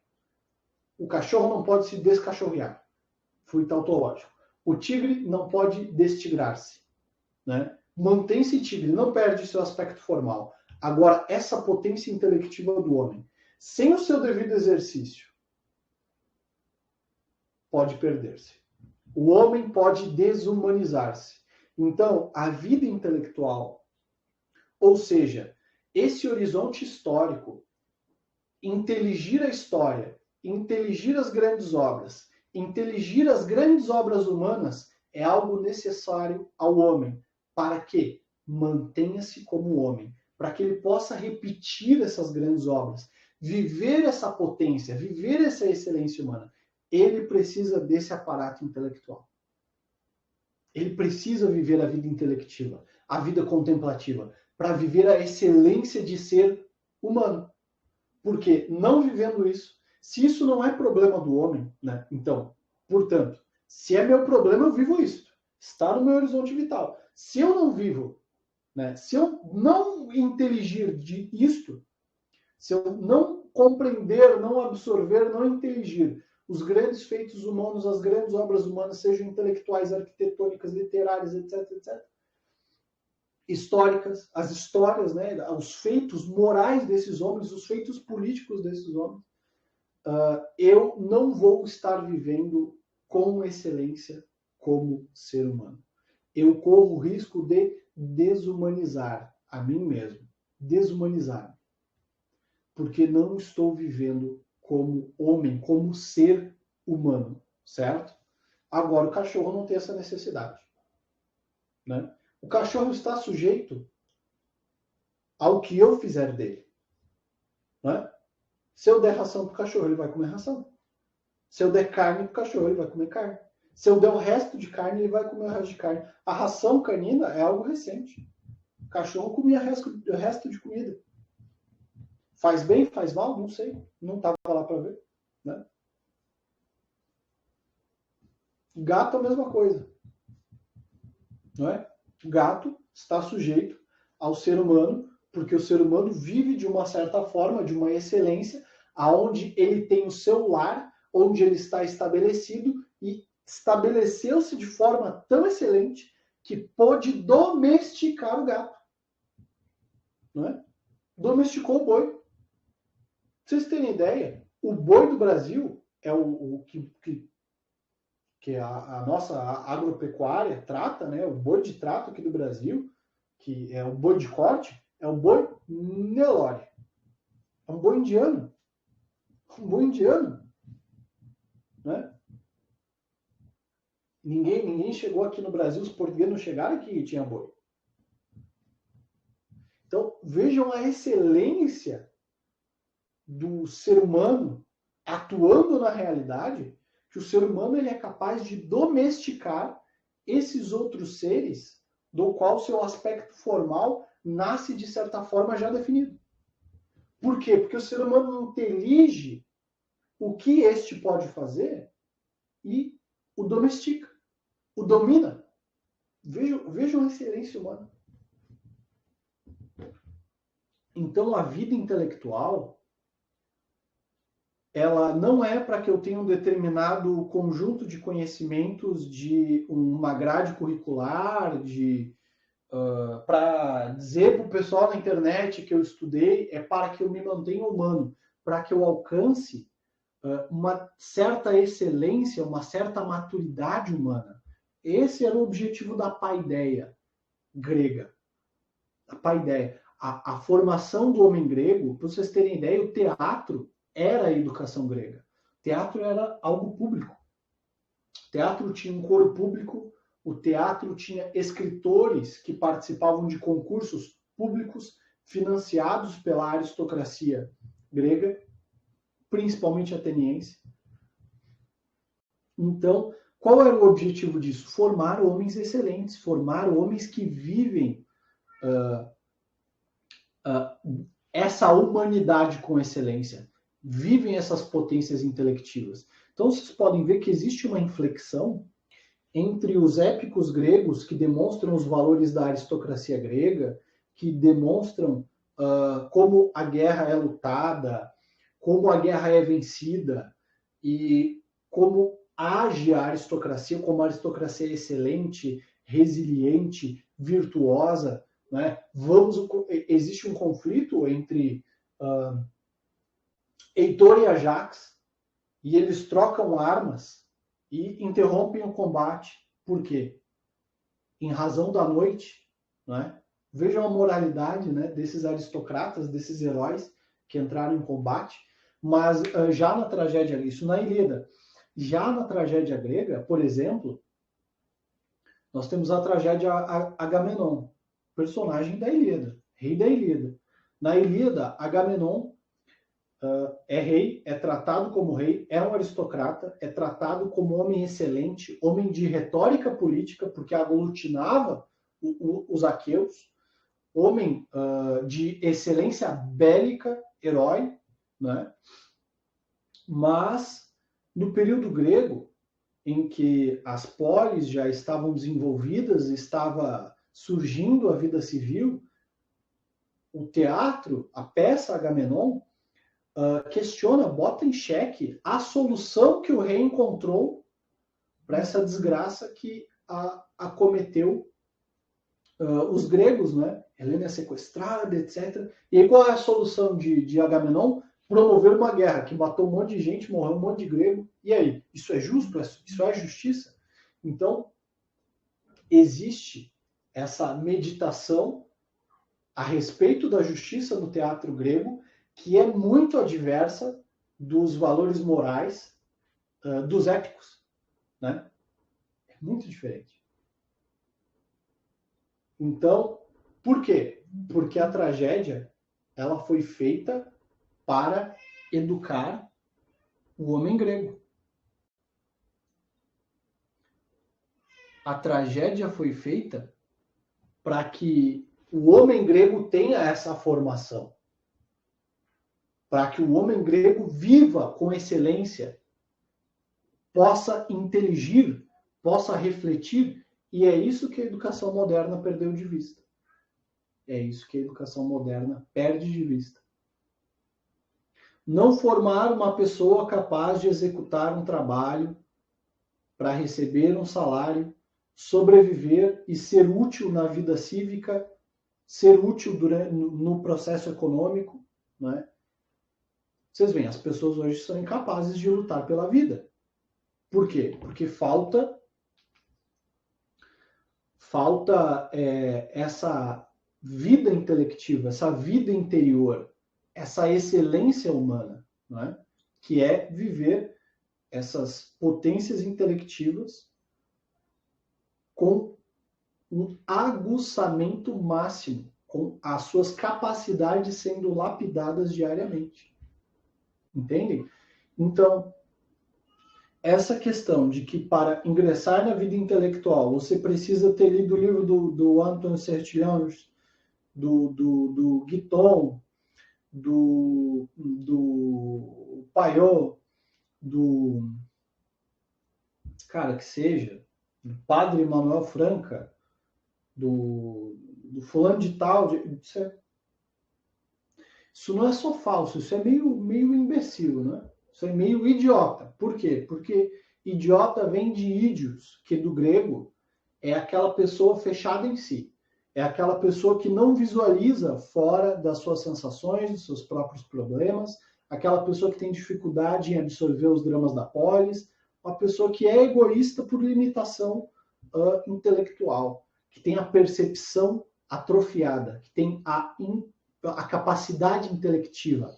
O cachorro não pode se descachorrear. Fui tautológico. O tigre não pode destigrar-se. Né? Mantém-se tigre, não perde seu aspecto formal. Agora, essa potência intelectiva do homem, sem o seu devido exercício, pode perder-se. O homem pode desumanizar-se. Então, a vida intelectual, ou seja, esse horizonte histórico, inteligir a história, inteligir as grandes obras, inteligir as grandes obras humanas é algo necessário ao homem, para que mantenha-se como homem, para que ele possa repetir essas grandes obras, viver essa potência, viver essa excelência humana. Ele precisa desse aparato intelectual. Ele precisa viver a vida intelectiva, a vida contemplativa, para viver a excelência de ser humano. Porque não vivendo isso, se isso não é problema do homem, né? Então, portanto, se é meu problema, eu vivo isso. Está no meu horizonte vital. Se eu não vivo, né? Se eu não inteligir de isto, se eu não compreender, não absorver, não inteligir os grandes feitos humanos, as grandes obras humanas, sejam intelectuais, arquitetônicas, literárias, etc, etc, históricas, as histórias, né, os feitos morais desses homens, os feitos políticos desses homens, eu não vou estar vivendo com excelência como ser humano. Eu corro o risco de desumanizar a mim mesmo, desumanizar, porque não estou vivendo como homem, como ser humano, certo? Agora, o cachorro não tem essa necessidade, né? O cachorro está sujeito ao que eu fizer dele, né? Se eu der ração para o cachorro, ele vai comer ração. Se eu der carne para o cachorro, ele vai comer carne. Se eu der o resto de carne, ele vai comer o resto de carne. A ração canina é algo recente. O cachorro comia o resto de comida. Faz bem, faz mal? Não sei. Não estava lá para ver, né? Gato é a mesma coisa, não é? O gato está sujeito ao ser humano, porque o ser humano vive de uma certa forma, de uma excelência, aonde ele tem o seu lar, onde ele está estabelecido e estabeleceu-se de forma tão excelente que pôde domesticar o gato, não é? Domesticou o boi. Pra vocês terem ideia, o boi do Brasil é o que a nossa agropecuária trata, né? O boi de trato aqui do Brasil, que é o boi de corte, é o boi Nelore. É um boi indiano. Um boi indiano. Né? Ninguém chegou aqui no Brasil, os portugueses não chegaram aqui e tinha boi. Então, vejam a excelência do ser humano atuando na realidade, que o ser humano ele é capaz de domesticar esses outros seres, do qual seu aspecto formal nasce de certa forma já definido. Por quê? Porque o ser humano intelige o que este pode fazer e o domestica, o domina. Vejam a excelência humana. Então, a vida intelectual, ela não é para que eu tenha um determinado conjunto de conhecimentos de uma grade curricular, para dizer para o pessoal na internet que eu estudei, é para que eu me mantenha humano, para que eu alcance uma certa excelência, uma certa maturidade humana. Esse era o objetivo da paideia grega. A paideia. A formação do homem grego, para vocês terem ideia, o teatro era a educação grega. O teatro era algo público. O teatro tinha um coro público, o teatro tinha escritores que participavam de concursos públicos financiados pela aristocracia grega, principalmente ateniense. Então, qual era o objetivo disso? Formar homens excelentes, formar homens que vivem essa humanidade com excelência, vivem essas potências intelectivas. Então, vocês podem ver que existe uma inflexão entre os épicos gregos que demonstram os valores da aristocracia grega, que demonstram como a guerra é lutada, como a guerra é vencida e como age a aristocracia, como a aristocracia é excelente, resiliente, virtuosa, né? Existe um conflito entre Heitor e Ajax e eles trocam armas e interrompem o combate. Por quê? Em razão da noite, né? Vejam a moralidade, né, desses aristocratas, desses heróis que entraram em combate, mas já na tragédia, isso na Ilíada, já na tragédia grega, por exemplo, nós temos a tragédia Agamenon, personagem da Ilíada, rei da Ilíada. Na Ilíada, Agamenon é rei, é tratado como rei, é um aristocrata, é tratado como homem excelente, homem de retórica política, porque aglutinava os aqueus, homem de excelência bélica, herói, né? Mas, no período grego, em que as polis já estavam desenvolvidas, estava surgindo a vida civil, o teatro, a peça Agamenon, questiona, bota em xeque a solução que o rei encontrou para essa desgraça que acometeu os gregos, né? Helena é sequestrada, etc. E aí qual é a solução de Agamenon? Promover uma guerra que matou um monte de gente, morreu um monte de grego. E aí? Isso é justo? Isso é justiça? Então, existe essa meditação a respeito da justiça no teatro grego, que é muito adversa dos valores morais dos épicos, né? É muito diferente. Então, por quê? Porque a tragédia ela foi feita para educar o homem grego. A tragédia foi feita para que o homem grego tenha essa formação, para que o homem grego viva com excelência, possa inteligir, possa refletir, e é isso que a educação moderna perdeu de vista. É isso que a educação moderna perde de vista. Não formar uma pessoa capaz de executar um trabalho para receber um salário, sobreviver e ser útil na vida cívica, ser útil no processo econômico, né? Vocês veem, as pessoas hoje são incapazes de lutar pela vida. Por quê? Porque falta essa vida intelectiva, essa vida interior, essa excelência humana, né? Que é viver essas potências intelectivas com um aguçamento máximo, com as suas capacidades sendo lapidadas diariamente. Entendem? Então, essa questão de que para ingressar na vida intelectual você precisa ter lido o livro do Anton Sertilhans, do Guiton, do Paiô, do cara que seja, do Padre Manuel Franca, do fulano de tal, isso não é só falso, isso é meio imbecil, né? Isso é meio idiota. Por quê? Porque idiota vem de ídios, que do grego é aquela pessoa fechada em si. É aquela pessoa que não visualiza fora das suas sensações, dos seus próprios problemas, aquela pessoa que tem dificuldade em absorver os dramas da polis, uma pessoa que é egoísta por limitação intelectual, que tem a percepção atrofiada, que tem a capacidade intelectiva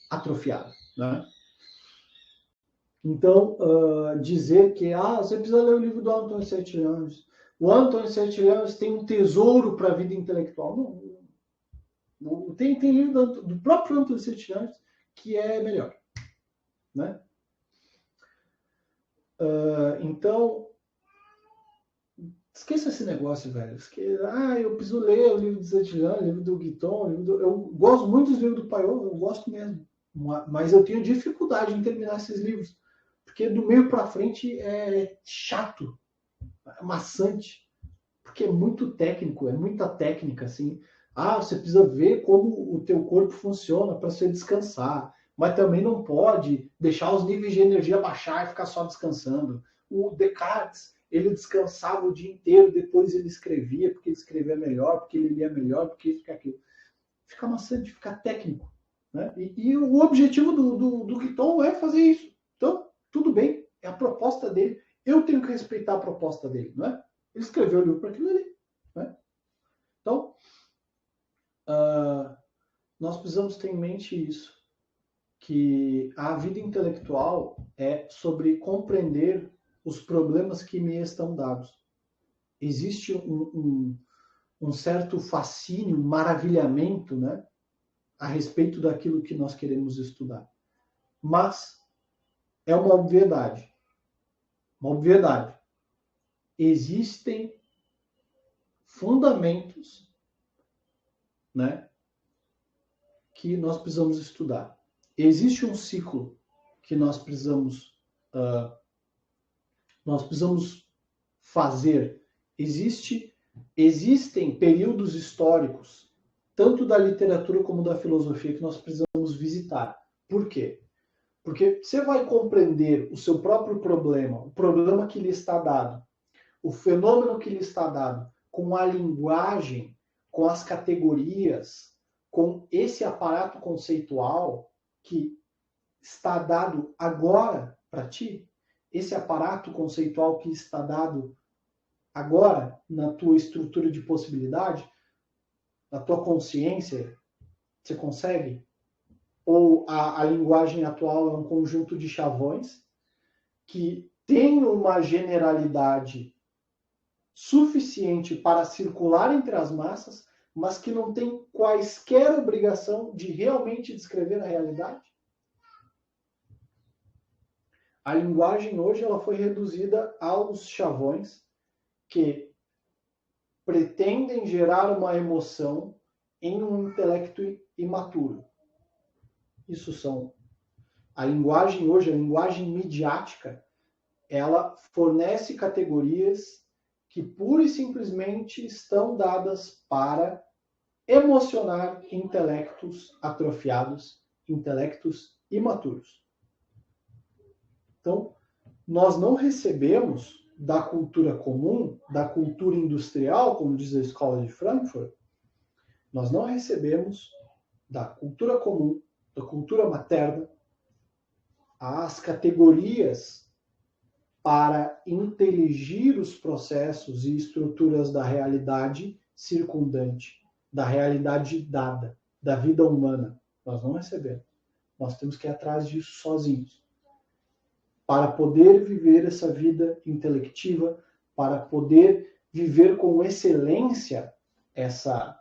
atrofiada, né? Então, dizer que você precisa ler o livro do Anton Sertilhans. O Anton Sertilhans tem um tesouro para a vida intelectual. Não, tem livro do próprio Anton Sertilhans que é melhor, né? Então, esqueça esse negócio, velho. Eu preciso ler o livro do Sertilhans, o livro do Guiton, eu gosto muito dos livros do Paiô, eu gosto mesmo. Mas eu tenho dificuldade em terminar esses livros. Porque do meio para frente é chato, é maçante, porque é muito técnico, é muita técnica, assim. Você precisa ver como o teu corpo funciona para você descansar, mas também não pode deixar os níveis de energia baixar e ficar só descansando. O Descartes, ele descansava o dia inteiro, depois ele escrevia, porque ele escrevia melhor, porque ele lia melhor, porque isso, porque aquilo. Fica maçante, fica técnico, né? E o objetivo do Guiton é fazer isso. Então, tudo bem, é a proposta dele. Eu tenho que respeitar a proposta dele, não é? Ele escreveu o livro para aquilo ali, né? Então, nós precisamos ter em mente isso, que a vida intelectual é sobre compreender os problemas que me estão dados. Existe um certo fascínio, um maravilhamento, né, a respeito daquilo que nós queremos estudar. Mas é uma obviedade. Uma obviedade. Existem fundamentos, né, que nós precisamos estudar. Existe um ciclo que nós precisamos fazer. Existem períodos históricos, tanto da literatura como da filosofia, que nós precisamos visitar. Por quê? Porque você vai compreender o seu próprio problema, o problema que lhe está dado, o fenômeno que lhe está dado, com a linguagem, com as categorias, com esse aparato conceitual que está dado agora para ti, esse aparato conceitual que está dado agora na tua estrutura de possibilidade, na tua consciência, você consegue? Ou a linguagem atual é um conjunto de chavões que tem uma generalidade suficiente para circular entre as massas, mas que não tem quaisquer obrigação de realmente descrever a realidade? A linguagem hoje ela foi reduzida aos chavões que pretendem gerar uma emoção em um intelecto imaturo. Isso são... A linguagem hoje, a linguagem midiática, ela fornece categorias que pura e simplesmente estão dadas para emocionar intelectos atrofiados, intelectos imaturos. Então, nós não recebemos da cultura comum, da cultura industrial, como diz a Escola de Frankfurt, nós não recebemos da cultura comum, da cultura materna, as categorias para inteligir os processos e estruturas da realidade circundante, da realidade dada, da vida humana. Nós não recebemos. Nós temos que ir atrás disso sozinhos. Para poder viver essa vida intelectiva, para poder viver com excelência essa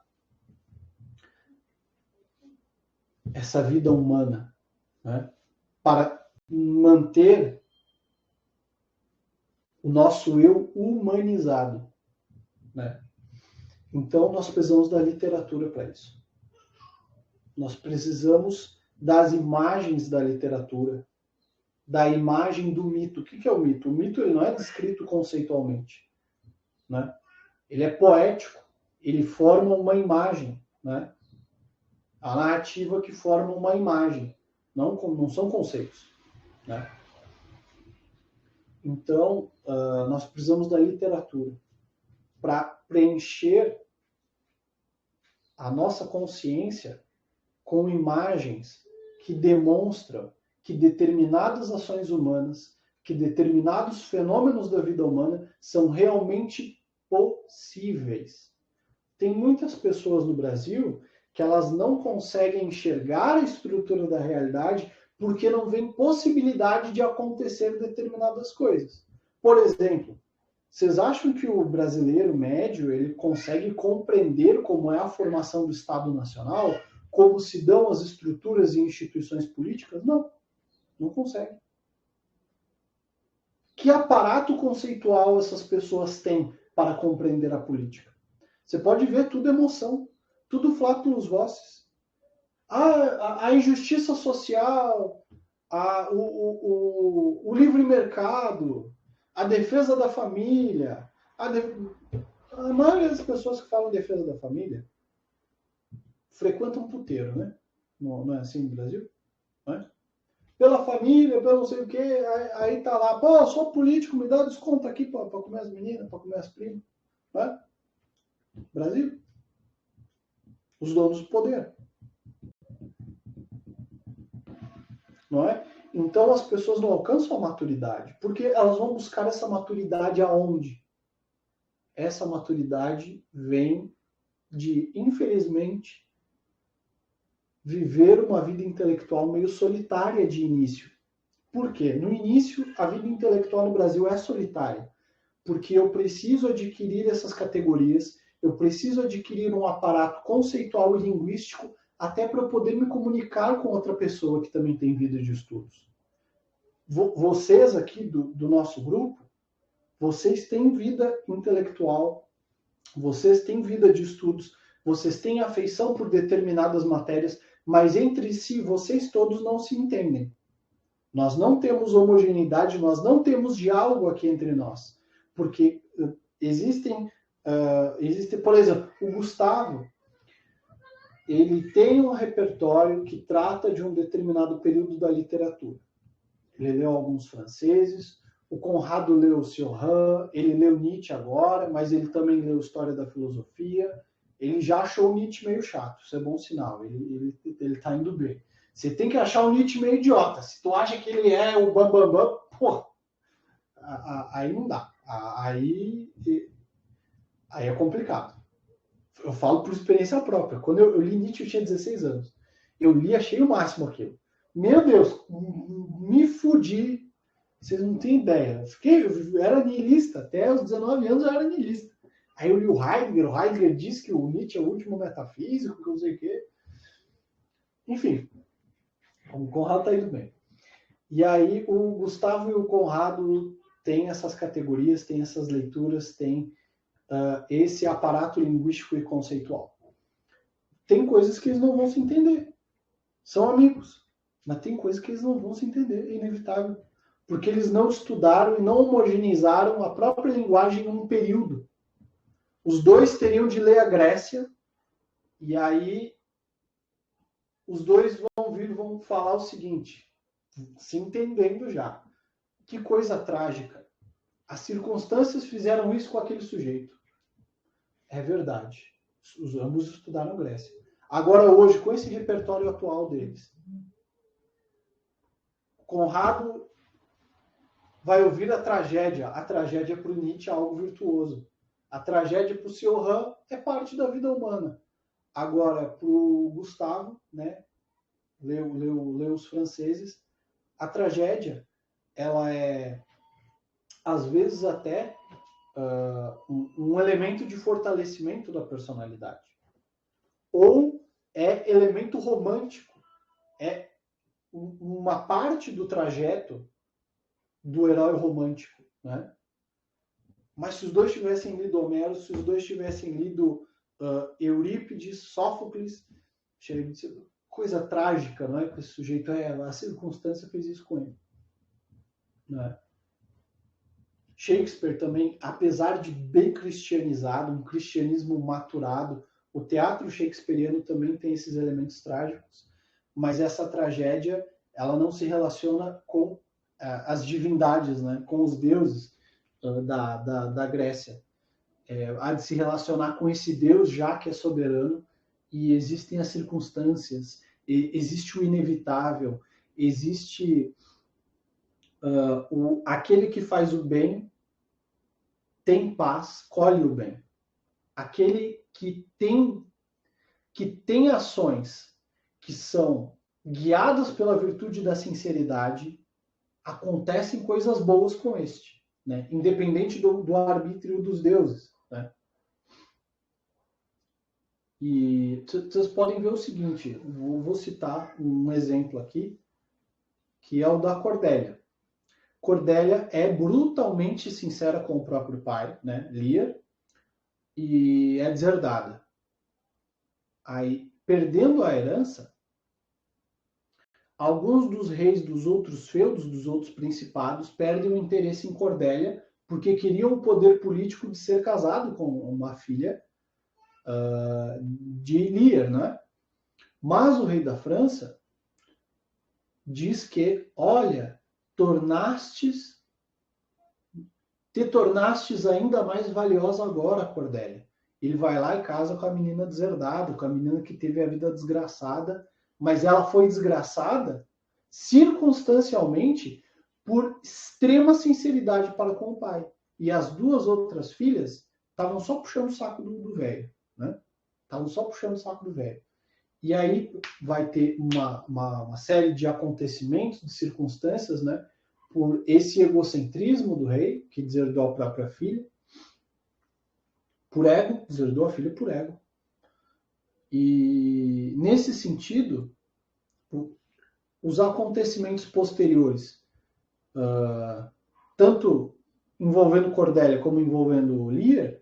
vida humana, né? Para manter o nosso eu humanizado, né? Então, nós precisamos da literatura para isso. Nós precisamos das imagens da literatura, da imagem do mito. O que é o mito? O mito ele não é descrito conceitualmente, né? Ele é poético, ele forma uma imagem, né? A narrativa que forma uma imagem, não são conceitos, né? Então, nós precisamos da literatura para preencher a nossa consciência com imagens que demonstram que determinadas ações humanas, que determinados fenômenos da vida humana são realmente possíveis. Tem muitas pessoas no Brasil que elas não conseguem enxergar a estrutura da realidade porque não vem possibilidade de acontecer determinadas coisas. Por exemplo, vocês acham que o brasileiro médio ele consegue compreender como é a formação do Estado Nacional, como se dão as estruturas e instituições políticas? Não, não consegue. Que aparato conceitual essas pessoas têm para compreender a política? Você pode ver tudo emoção, tudo flátulos vossos. A injustiça social, o livre mercado, a defesa da família. A maioria das pessoas que falam defesa da família frequentam puteiro, né? Não é assim no Brasil? Não é? Pela família, pelo não sei o quê, aí tá lá, pô, eu sou político, me dá desconto aqui para comer as meninas, para comer as primas. Não é? Brasil? Os donos do poder. Não é? Então as pessoas não alcançam a maturidade, porque elas vão buscar essa maturidade aonde? Essa maturidade vem de, infelizmente, viver uma vida intelectual meio solitária de início. Por quê? No início, a vida intelectual no Brasil é solitária, porque eu preciso adquirir essas categorias, eu preciso adquirir um aparato conceitual e linguístico até para eu poder me comunicar com outra pessoa que também tem vida de estudos. Vocês aqui do nosso grupo, vocês têm vida intelectual, vocês têm vida de estudos, vocês têm afeição por determinadas matérias, mas entre si vocês todos não se entendem. Nós não temos homogeneidade, nós não temos diálogo aqui entre nós. Porque existe, por exemplo, o Gustavo, ele tem um repertório que trata de um determinado período da literatura. Ele leu alguns franceses, O Conrado leu o Cioran, ele leu Nietzsche agora, mas ele também leu História da Filosofia. Ele já achou o Nietzsche meio chato, isso é bom sinal, ele tá indo bem. Você tem que achar o Nietzsche meio idiota. Se tu acha que ele é o bambambam, pô, aí não dá. Aí é complicado. Eu falo por experiência própria. Quando eu li Nietzsche, eu tinha 16 anos. Eu li, achei o máximo aquilo. Meu Deus, me fudi. Vocês não têm ideia. Eu era niilista. Até os 19 anos eu era niilista. Aí eu li o Heidegger disse que o Nietzsche é o último metafísico, que não sei o quê. Enfim, o Conrado tá indo bem. E aí o Gustavo e o Conrado têm essas categorias, têm essas leituras, têm esse aparato linguístico e conceitual. Tem coisas que eles não vão se entender. São amigos, mas tem coisas que eles não vão se entender, é inevitável. Porque eles não estudaram e não homogeneizaram a própria linguagem em um período. Os dois teriam de ler a Grécia, e aí os dois vão falar o seguinte, se entendendo já. Que coisa trágica. As circunstâncias fizeram isso com aquele sujeito. É verdade. Ambos estudaram Grécia. Agora, hoje, com esse repertório atual deles, Conrado vai ouvir a tragédia. A tragédia para o Nietzsche é algo virtuoso. A tragédia para o Cioran é parte da vida humana. Agora, para o Gustavo, né, leu os franceses, a tragédia, ela é, às vezes, até um elemento de fortalecimento da personalidade. Ou é elemento romântico. É uma parte do trajeto do herói romântico, né? Mas se os dois tivessem lido Homero, se os dois tivessem lido Eurípides, Sófocles, coisa trágica, não é? Que esse sujeito a circunstância fez isso com ele, né? Shakespeare também, apesar de bem cristianizado, um cristianismo maturado, o teatro shakespeariano também tem esses elementos trágicos, mas essa tragédia ela não se relaciona com as divindades, né? Com os deuses da Grécia. Há de se relacionar com esse Deus já que é soberano, e existem as circunstâncias, existe o inevitável, existe aquele que faz o bem tem paz, colhe o bem. Aquele que tem ações que são guiadas pela virtude da sinceridade, acontecem coisas boas com este, né? Independente do arbítrio dos deuses, né? E vocês podem ver o seguinte, vou citar um exemplo aqui, que é o da Cordélia. Cordélia é brutalmente sincera com o próprio pai, né, Lear, e é deserdada. Aí, perdendo a herança, alguns dos reis dos outros feudos, dos outros principados, perdem o interesse em Cordélia porque queriam o poder político de ser casado com uma filha de Lear, né? Mas o rei da França diz que, olha, te tornastes ainda mais valiosa agora, Cordélia. Ele vai lá e casa com a menina deserdada, com a menina que teve a vida desgraçada, mas ela foi desgraçada circunstancialmente por extrema sinceridade para com o pai. E as duas outras filhas estavam só puxando o saco do velho, né? Estavam só puxando o saco do velho. E aí vai ter uma série de acontecimentos, de circunstâncias, né? Por esse egocentrismo do rei, que deserdou a própria filha, por ego, deserdou a filha por ego. E, nesse sentido, os acontecimentos posteriores, tanto envolvendo Cordélia como envolvendo Lear,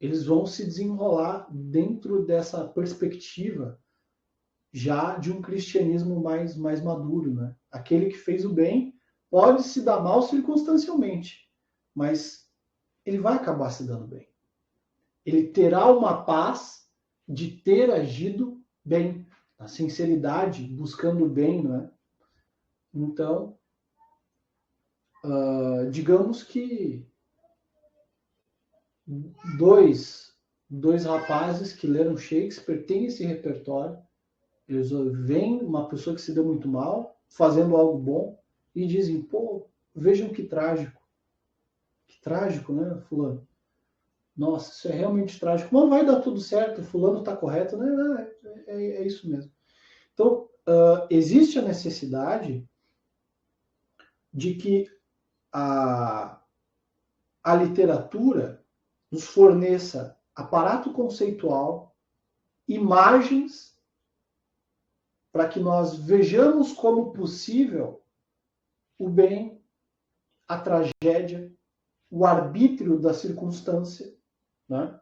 eles vão se desenrolar dentro dessa perspectiva já de um cristianismo mais maduro, né? Aquele que fez o bem pode se dar mal circunstancialmente, mas ele vai acabar se dando bem. Ele terá uma paz de ter agido bem, a sinceridade, buscando o bem, não é? Então, digamos que dois rapazes que leram Shakespeare têm esse repertório, eles veem uma pessoa que se deu muito mal fazendo algo bom e dizem, pô, vejam que trágico, né, fulano? Nossa, isso é realmente trágico. Não vai dar tudo certo, fulano está correto, né? É isso mesmo. Então, existe a necessidade de que a literatura nos forneça aparato conceitual, imagens, para que nós vejamos como possível o bem, a tragédia, o arbítrio da circunstância, né?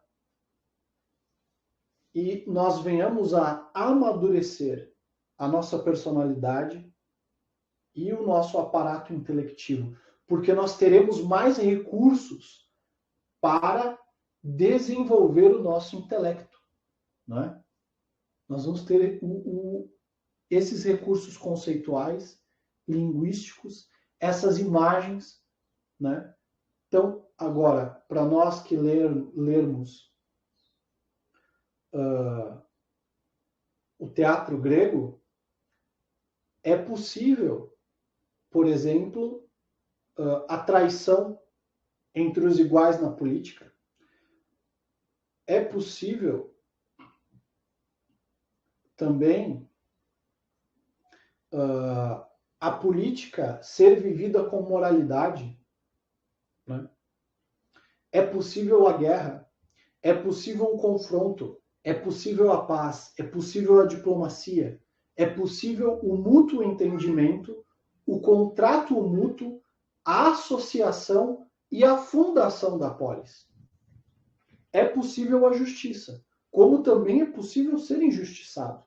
E nós venhamos a amadurecer a nossa personalidade e o nosso aparato intelectivo, porque nós teremos mais recursos para desenvolver o nosso intelecto, né? Nós vamos ter esses recursos conceituais, linguísticos, essas imagens, né? Então, agora, para nós que lermos o teatro grego, é possível, por exemplo, a traição entre os iguais na política. É possível também a política ser vivida com moralidade, né? É possível a guerra, é possível o confronto, é possível a paz, é possível a diplomacia, é possível o mútuo entendimento, o contrato mútuo, a associação e a fundação da polis. É possível a justiça, como também é possível ser injustiçado.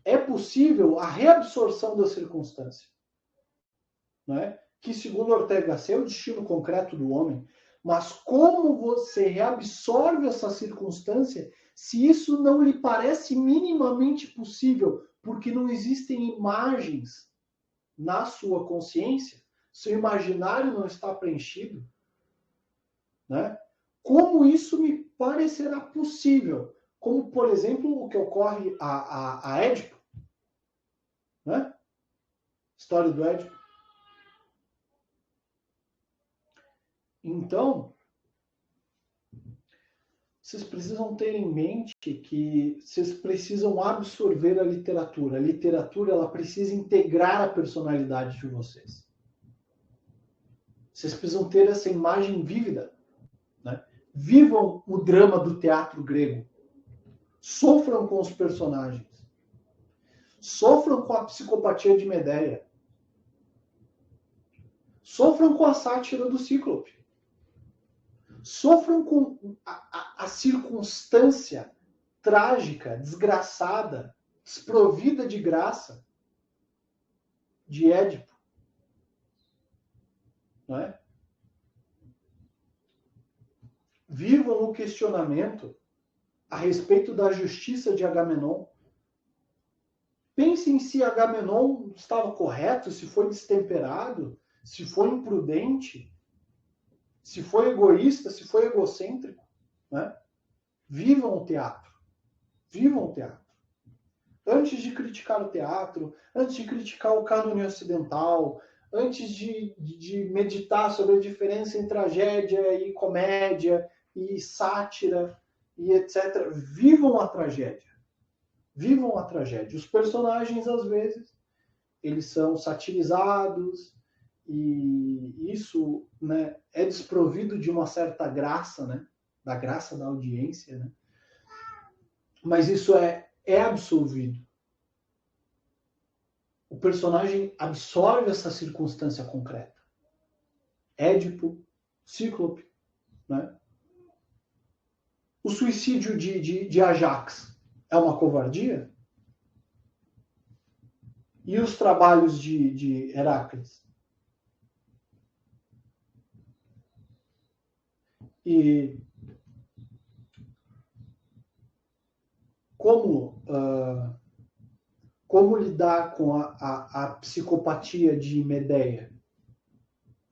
É possível a reabsorção da circunstância, não é? Que, segundo Ortega Gasset, é o destino concreto do homem. Mas como você reabsorve essa circunstância se isso não lhe parece minimamente possível, porque não existem imagens na sua consciência, seu imaginário não está preenchido, né? Como isso me parecerá possível? Como, por exemplo, o que ocorre a Édipo, né? História do Édipo. Então, vocês precisam ter em mente que vocês precisam absorver a literatura. A literatura, ela precisa integrar a personalidade de vocês. Vocês precisam ter essa imagem vívida, né? Vivam o drama do teatro grego. Sofram com os personagens. Sofram com a psicopatia de Medeia. Sofram com a sátira do Cíclope. Sofram com a circunstância trágica, desgraçada, desprovida de graça de Édipo. Não é? Vivam o questionamento a respeito da justiça de Agamenon. Pensem se Agamenon estava correto, se foi destemperado, se foi imprudente, se foi egoísta, se foi egocêntrico. Né? Vivam o teatro. Vivam o teatro. Antes de criticar o teatro, antes de criticar o cânone ocidental, antes de meditar sobre a diferença entre tragédia e comédia, e sátira, e etc. Vivam a tragédia. Vivam a tragédia. Os personagens, às vezes, eles são satirizados, e isso, né, é desprovido de uma certa graça, né, da graça da audiência, né? Mas isso é absolvido. O personagem absorve essa circunstância concreta. Édipo, Cíclope, né? O suicídio de Ajax é uma covardia? E os trabalhos de Heráclides? E como lidar com a psicopatia de Medeia?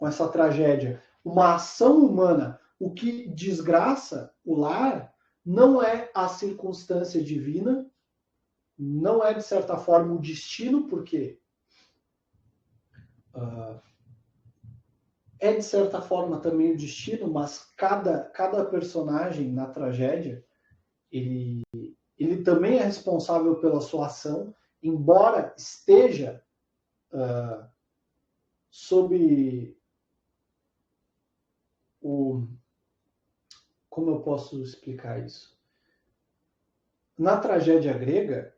com essa tragédia, uma ação humana. O que desgraça o lar não é a circunstância divina, não é, de certa forma, o destino, porque é, de certa forma, também o destino, mas cada personagem na tragédia, ele também é responsável pela sua ação, embora esteja sob o... Como eu posso explicar isso? Na tragédia grega,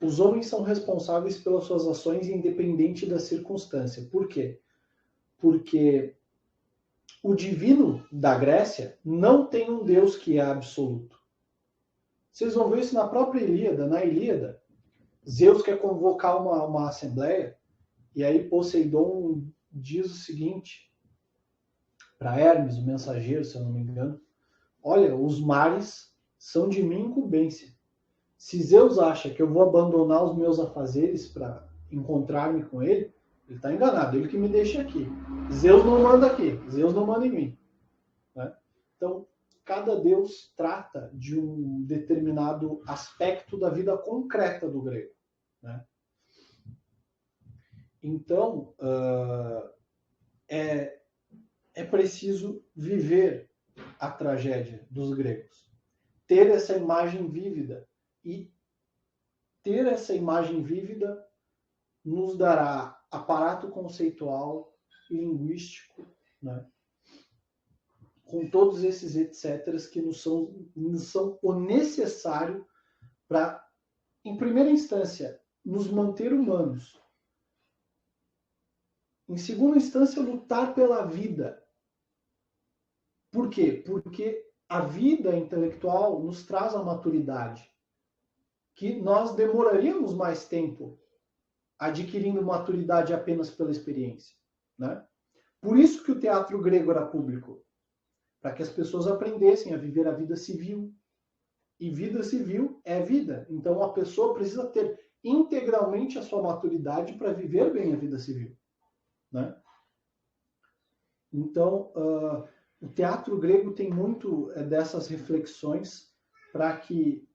os homens são responsáveis pelas suas ações independente da circunstância. Por quê? Porque o divino da Grécia não tem um Deus que é absoluto. Vocês vão ver isso na própria Ilíada. Na Ilíada, Zeus quer convocar uma assembleia, e aí Poseidon diz o seguinte para Hermes, o mensageiro, se eu não me engano: olha, os mares são de minha incumbência. Se Zeus acha que eu vou abandonar os meus afazeres para encontrar-me com ele, ele está enganado. Ele que me deixa aqui. Zeus não manda aqui. Zeus não manda em mim. Né? Então, cada deus trata de um determinado aspecto da vida concreta do grego. Né? Então, é preciso viver a tragédia dos gregos. Ter essa imagem vívida. E ter essa imagem vívida nos dará aparato conceitual e linguístico, né? Com todos esses etc. Que nos são o necessário para, em primeira instância, nos manter humanos. Em segunda instância, lutar pela vida. Por quê? Porque a vida intelectual nos traz a maturidade, que nós demoraríamos mais tempo adquirindo maturidade apenas pela experiência. Né? Por isso que o teatro grego era público, para que as pessoas aprendessem a viver a vida civil. E vida civil é vida. Então a pessoa precisa ter integralmente a sua maturidade para viver bem a vida civil. Né? Então, o teatro grego tem muito dessas reflexões para que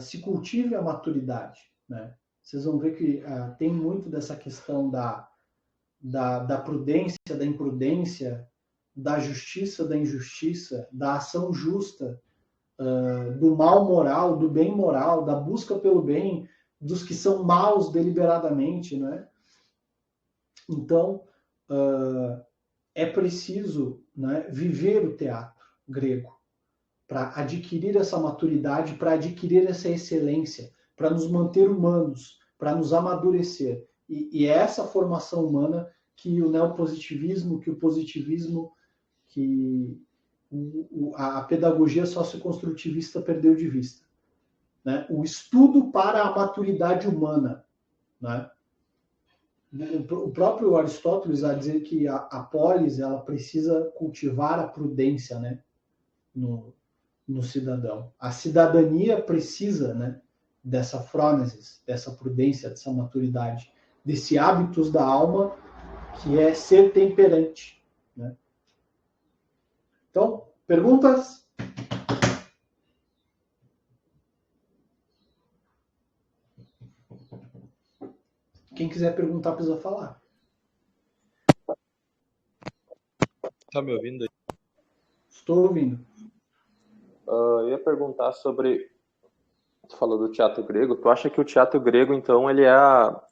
se cultive a maturidade. Né? Vocês vão ver que tem muito dessa questão da prudência, da imprudência, da justiça, da injustiça, da ação justa, do mal moral, do bem moral, da busca pelo bem, dos que são maus deliberadamente. Né? Então, é preciso, né, viver o teatro grego para adquirir essa maturidade, para adquirir essa excelência, para nos manter humanos, para nos amadurecer. E é essa formação humana que o neopositivismo, que o positivismo, que a pedagogia socioconstrutivista perdeu de vista. Né? O estudo para a maturidade humana. Né? O próprio Aristóteles vai dizer que a polis ela precisa cultivar a prudência, né, no cidadão. A cidadania precisa, né, dessa frônesis, dessa prudência, dessa maturidade, desse hábitos da alma que é ser temperante. Né? Então, perguntas? Quem quiser perguntar precisa falar. Tá me ouvindo aí? Estou ouvindo. Eu ia perguntar sobre... Tu falou do teatro grego. Tu acha que o teatro grego, então, ele é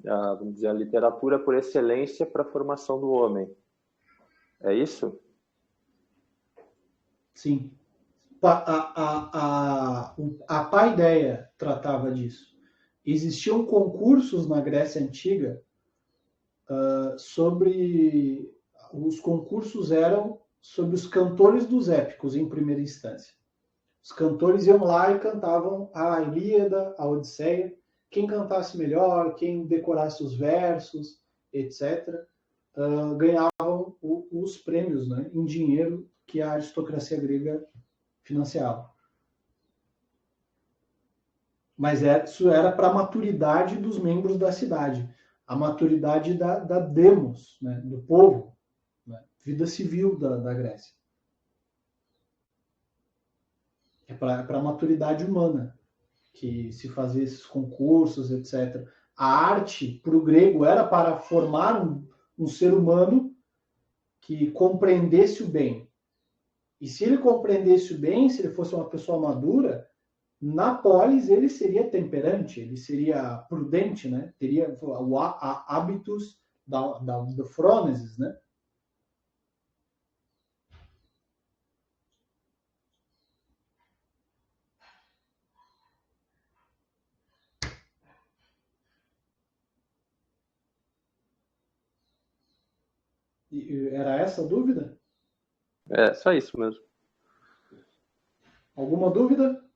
vamos dizer, a literatura por excelência para a formação do homem? É isso? Sim. A Paideia tratava disso. Existiam concursos na Grécia Antiga sobre... Os concursos eram sobre os cantores dos épicos, em primeira instância. Os cantores iam lá e cantavam a Ilíada, a Odisseia. Quem cantasse melhor, quem decorasse os versos, etc., ganhavam os prêmios, né, em dinheiro que a aristocracia grega financiava. Mas isso era para a maturidade dos membros da cidade. a maturidade da demos, né, do povo, né, vida civil da Grécia. É para a maturidade humana que se fazia esses concursos, etc. A arte, para o grego, era para formar um ser humano que compreendesse o bem. E se ele compreendesse o bem, se ele fosse uma pessoa madura, na polis ele seria temperante, ele seria prudente, né? Teria o hábitos da frônesis, né? Era essa a dúvida? É, só isso mesmo. Alguma dúvida?